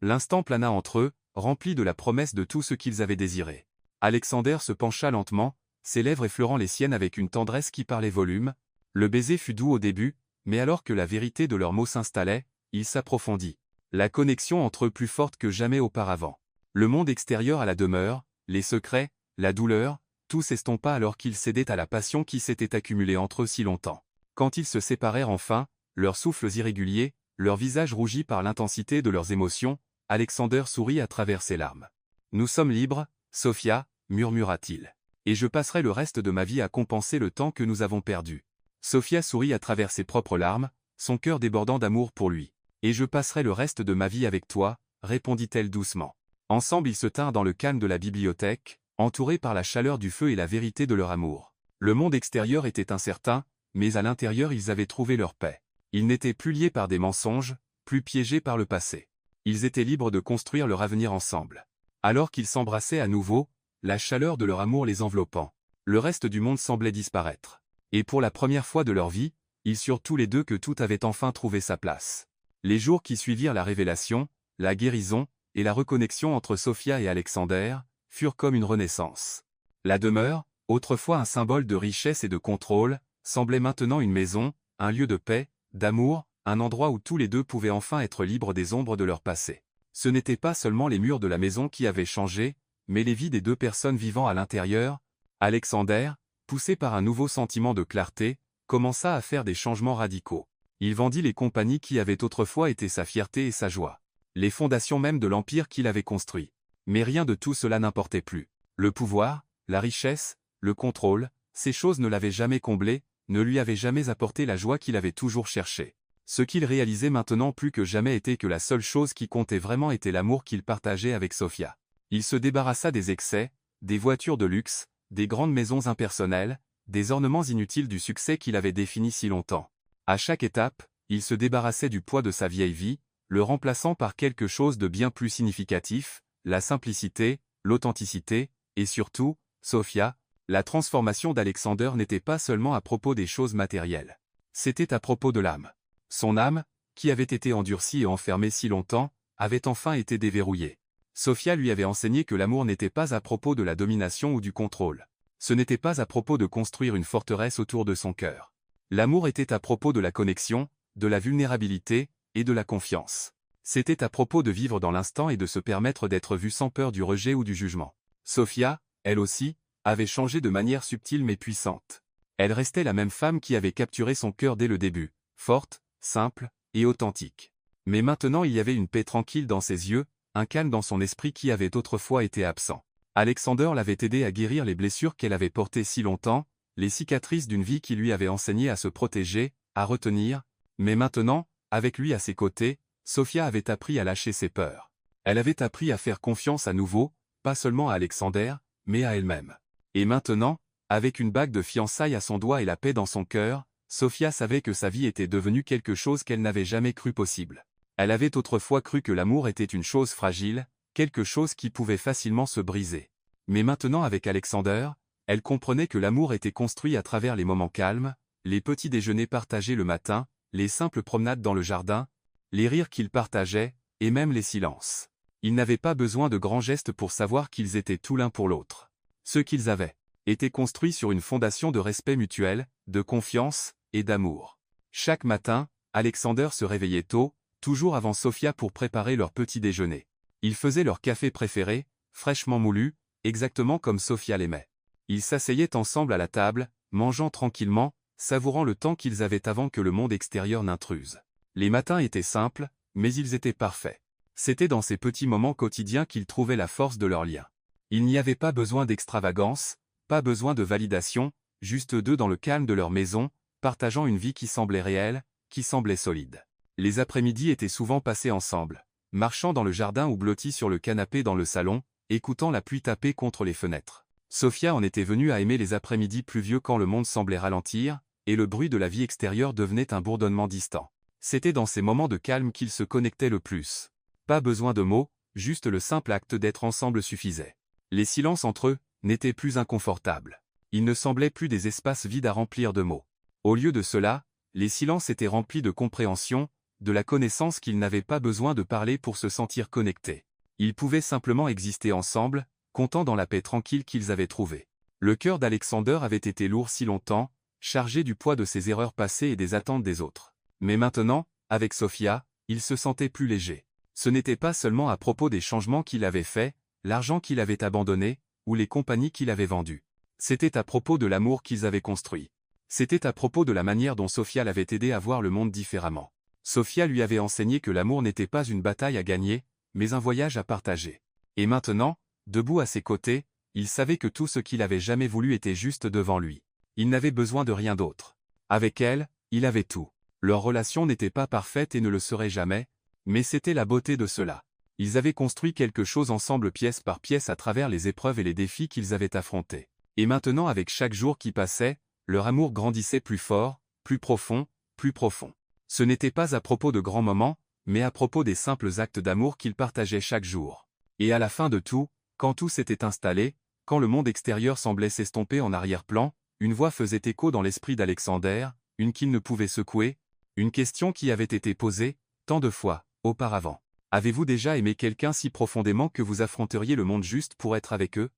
L'instant plana entre eux, rempli de la promesse de tout ce qu'ils avaient désiré. Alexander se pencha lentement, ses lèvres effleurant les siennes avec une tendresse qui parlait volume. Le baiser fut doux au début, mais alors que la vérité de leurs mots s'installait, il s'approfondit. La connexion entre eux plus forte que jamais auparavant. Le monde extérieur à la demeure, les secrets, la douleur, tout s'estompa alors qu'ils cédaient à la passion qui s'était accumulée entre eux si longtemps. Quand ils se séparèrent enfin, leurs souffles irréguliers, leurs visages rougis par l'intensité de leurs émotions, Alexander sourit à travers ses larmes. « Nous sommes libres, Sophia, murmura-t-il. Et je passerai le reste de ma vie à compenser le temps que nous avons perdu. » Sophia sourit à travers ses propres larmes, son cœur débordant d'amour pour lui. « Et je passerai le reste de ma vie avec toi, » répondit-elle doucement. Ensemble ils se tinrent dans le calme de la bibliothèque, entourés par la chaleur du feu et la vérité de leur amour. Le monde extérieur était incertain, mais à l'intérieur ils avaient trouvé leur paix. Ils n'étaient plus liés par des mensonges, plus piégés par le passé. Ils étaient libres de construire leur avenir ensemble. Alors qu'ils s'embrassaient à nouveau, la chaleur de leur amour les enveloppant, le reste du monde semblait disparaître. Et pour la première fois de leur vie, ils surent tous les deux que tout avait enfin trouvé sa place. Les jours qui suivirent la révélation, la guérison, et la reconnexion entre Sophia et Alexander, furent comme une renaissance. La demeure, autrefois un symbole de richesse et de contrôle, semblait maintenant une maison, un lieu de paix, d'amour, un endroit où tous les deux pouvaient enfin être libres des ombres de leur passé. Ce n'étaient pas seulement les murs de la maison qui avaient changé, mais les vies des deux personnes vivant à l'intérieur. Alexander, poussé par un nouveau sentiment de clarté, commença à faire des changements radicaux. Il vendit les compagnies qui avaient autrefois été sa fierté et sa joie. Les fondations même de l'empire qu'il avait construit. Mais rien de tout cela n'importait plus. Le pouvoir, la richesse, le contrôle, ces choses ne l'avaient jamais comblé, ne lui avaient jamais apporté la joie qu'il avait toujours cherchée. Ce qu'il réalisait maintenant plus que jamais était que la seule chose qui comptait vraiment était l'amour qu'il partageait avec Sophia. Il se débarrassa des excès, des voitures de luxe, des grandes maisons impersonnelles, des ornements inutiles du succès qu'il avait défini si longtemps. À chaque étape, il se débarrassait du poids de sa vieille vie, le remplaçant par quelque chose de bien plus significatif, la simplicité, l'authenticité, et surtout, Sophia. La transformation d'Alexander n'était pas seulement à propos des choses matérielles. C'était à propos de l'âme. Son âme, qui avait été endurcie et enfermée si longtemps, avait enfin été déverrouillée. Sophia lui avait enseigné que l'amour n'était pas à propos de la domination ou du contrôle. Ce n'était pas à propos de construire une forteresse autour de son cœur. L'amour était à propos de la connexion, de la vulnérabilité, et de la confiance. C'était à propos de vivre dans l'instant et de se permettre d'être vu sans peur du rejet ou du jugement. Sophia, elle aussi, avait changé de manière subtile mais puissante. Elle restait la même femme qui avait capturé son cœur dès le début, forte, simple, et authentique. Mais maintenant il y avait une paix tranquille dans ses yeux, un calme dans son esprit qui avait autrefois été absent. Alexander l'avait aidé à guérir les blessures qu'elle avait portées si longtemps, les cicatrices d'une vie qui lui avait enseigné à se protéger, à retenir, mais maintenant, avec lui à ses côtés, Sophia avait appris à lâcher ses peurs. Elle avait appris à faire confiance à nouveau, pas seulement à Alexander, mais à elle-même. Et maintenant, avec une bague de fiançailles à son doigt et la paix dans son cœur, Sophia savait que sa vie était devenue quelque chose qu'elle n'avait jamais cru possible. Elle avait autrefois cru que l'amour était une chose fragile, quelque chose qui pouvait facilement se briser. Mais maintenant avec Alexander, elle comprenait que l'amour était construit à travers les moments calmes, les petits déjeuners partagés le matin, les simples promenades dans le jardin, les rires qu'ils partageaient, et même les silences. Ils n'avaient pas besoin de grands gestes pour savoir qu'ils étaient tout l'un pour l'autre. Ce qu'ils avaient était construit sur une fondation de respect mutuel, de confiance et d'amour. Chaque matin, Alexander se réveillait tôt, toujours avant Sophia pour préparer leur petit déjeuner. Ils faisaient leur café préféré, fraîchement moulu, exactement comme Sophia l'aimait. Ils s'asseyaient ensemble à la table, mangeant tranquillement, savourant le temps qu'ils avaient avant que le monde extérieur n'intruse. Les matins étaient simples, mais ils étaient parfaits. C'était dans ces petits moments quotidiens qu'ils trouvaient la force de leur lien. Il n'y avait pas besoin d'extravagance, pas besoin de validation, juste eux deux dans le calme de leur maison, partageant une vie qui semblait réelle, qui semblait solide. Les après-midi étaient souvent passés ensemble, marchant dans le jardin ou blottis sur le canapé dans le salon, écoutant la pluie taper contre les fenêtres. Sophia en était venue à aimer les après-midi pluvieux quand le monde semblait ralentir, et le bruit de la vie extérieure devenait un bourdonnement distant. C'était dans ces moments de calme qu'ils se connectaient le plus. Pas besoin de mots, juste le simple acte d'être ensemble suffisait. Les silences entre eux n'étaient plus inconfortables. Ils ne semblaient plus des espaces vides à remplir de mots. Au lieu de cela, les silences étaient remplis de compréhension, de la connaissance qu'ils n'avaient pas besoin de parler pour se sentir connectés. Ils pouvaient simplement exister ensemble, comptant dans la paix tranquille qu'ils avaient trouvée. Le cœur d'Alexander avait été lourd si longtemps, chargé du poids de ses erreurs passées et des attentes des autres. Mais maintenant, avec Sophia, il se sentait plus léger. Ce n'était pas seulement à propos des changements qu'il avait faits, l'argent qu'il avait abandonné, ou les compagnies qu'il avait vendues. C'était à propos de l'amour qu'ils avaient construit. C'était à propos de la manière dont Sophia l'avait aidé à voir le monde différemment. Sophia lui avait enseigné que l'amour n'était pas une bataille à gagner, mais un voyage à partager. Et maintenant, debout à ses côtés, il savait que tout ce qu'il avait jamais voulu était juste devant lui. Il n'avait besoin de rien d'autre. Avec elle, il avait tout. Leur relation n'était pas parfaite et ne le serait jamais, mais c'était la beauté de cela. Ils avaient construit quelque chose ensemble pièce par pièce à travers les épreuves et les défis qu'ils avaient affrontés. Et maintenant avec chaque jour qui passait, leur amour grandissait plus fort, plus profond, plus profond. Ce n'était pas à propos de grands moments, mais à propos des simples actes d'amour qu'ils partageaient chaque jour. Et à la fin de tout, quand tout s'était installé, quand le monde extérieur semblait s'estomper en arrière-plan, une voix faisait écho dans l'esprit d'Alexander, une qu'il ne pouvait secouer, une question qui avait été posée, tant de fois, auparavant. Avez-vous déjà aimé quelqu'un si profondément que vous affronteriez le monde juste pour être avec eux?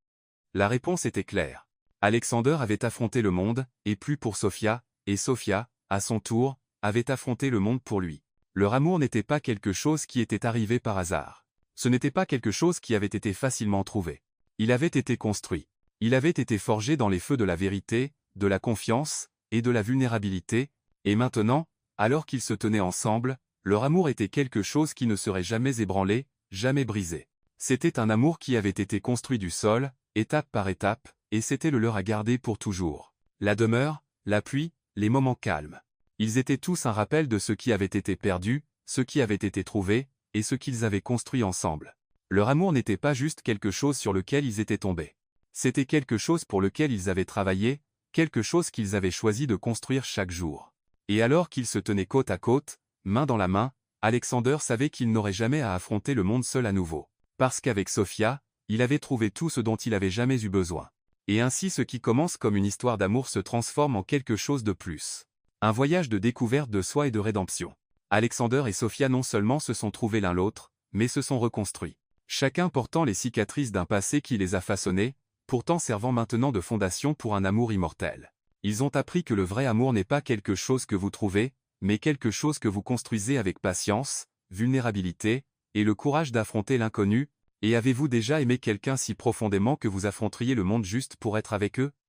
La réponse était claire. Alexander avait affronté le monde, et plus pour Sophia, et Sophia, à son tour, avait affronté le monde pour lui. Leur amour n'était pas quelque chose qui était arrivé par hasard. Ce n'était pas quelque chose qui avait été facilement trouvé. Il avait été construit. Il avait été forgé dans les feux de la vérité, de la confiance, et de la vulnérabilité, et maintenant, alors qu'ils se tenaient ensemble, leur amour était quelque chose qui ne serait jamais ébranlé, jamais brisé. C'était un amour qui avait été construit du sol, étape par étape, et c'était le leur à garder pour toujours. La demeure, la pluie, les moments calmes. Ils étaient tous un rappel de ce qui avait été perdu, ce qui avait été trouvé, et ce qu'ils avaient construit ensemble. Leur amour n'était pas juste quelque chose sur lequel ils étaient tombés. C'était quelque chose pour lequel ils avaient travaillé, quelque chose qu'ils avaient choisi de construire chaque jour. Et alors qu'ils se tenaient côte à côte, main dans la main, Alexander savait qu'il n'aurait jamais à affronter le monde seul à nouveau. Parce qu'avec Sophia, il avait trouvé tout ce dont il avait jamais eu besoin. Et ainsi ce qui commence comme une histoire d'amour se transforme en quelque chose de plus. Un voyage de découverte de soi et de rédemption. Alexander et Sophia non seulement se sont trouvés l'un l'autre, mais se sont reconstruits. Chacun portant les cicatrices d'un passé qui les a façonnés, pourtant servant maintenant de fondation pour un amour immortel. Ils ont appris que le vrai amour n'est pas quelque chose que vous trouvez, mais quelque chose que vous construisez avec patience, vulnérabilité, et le courage d'affronter l'inconnu. Et avez-vous déjà aimé quelqu'un si profondément que vous affronteriez le monde juste pour être avec eux?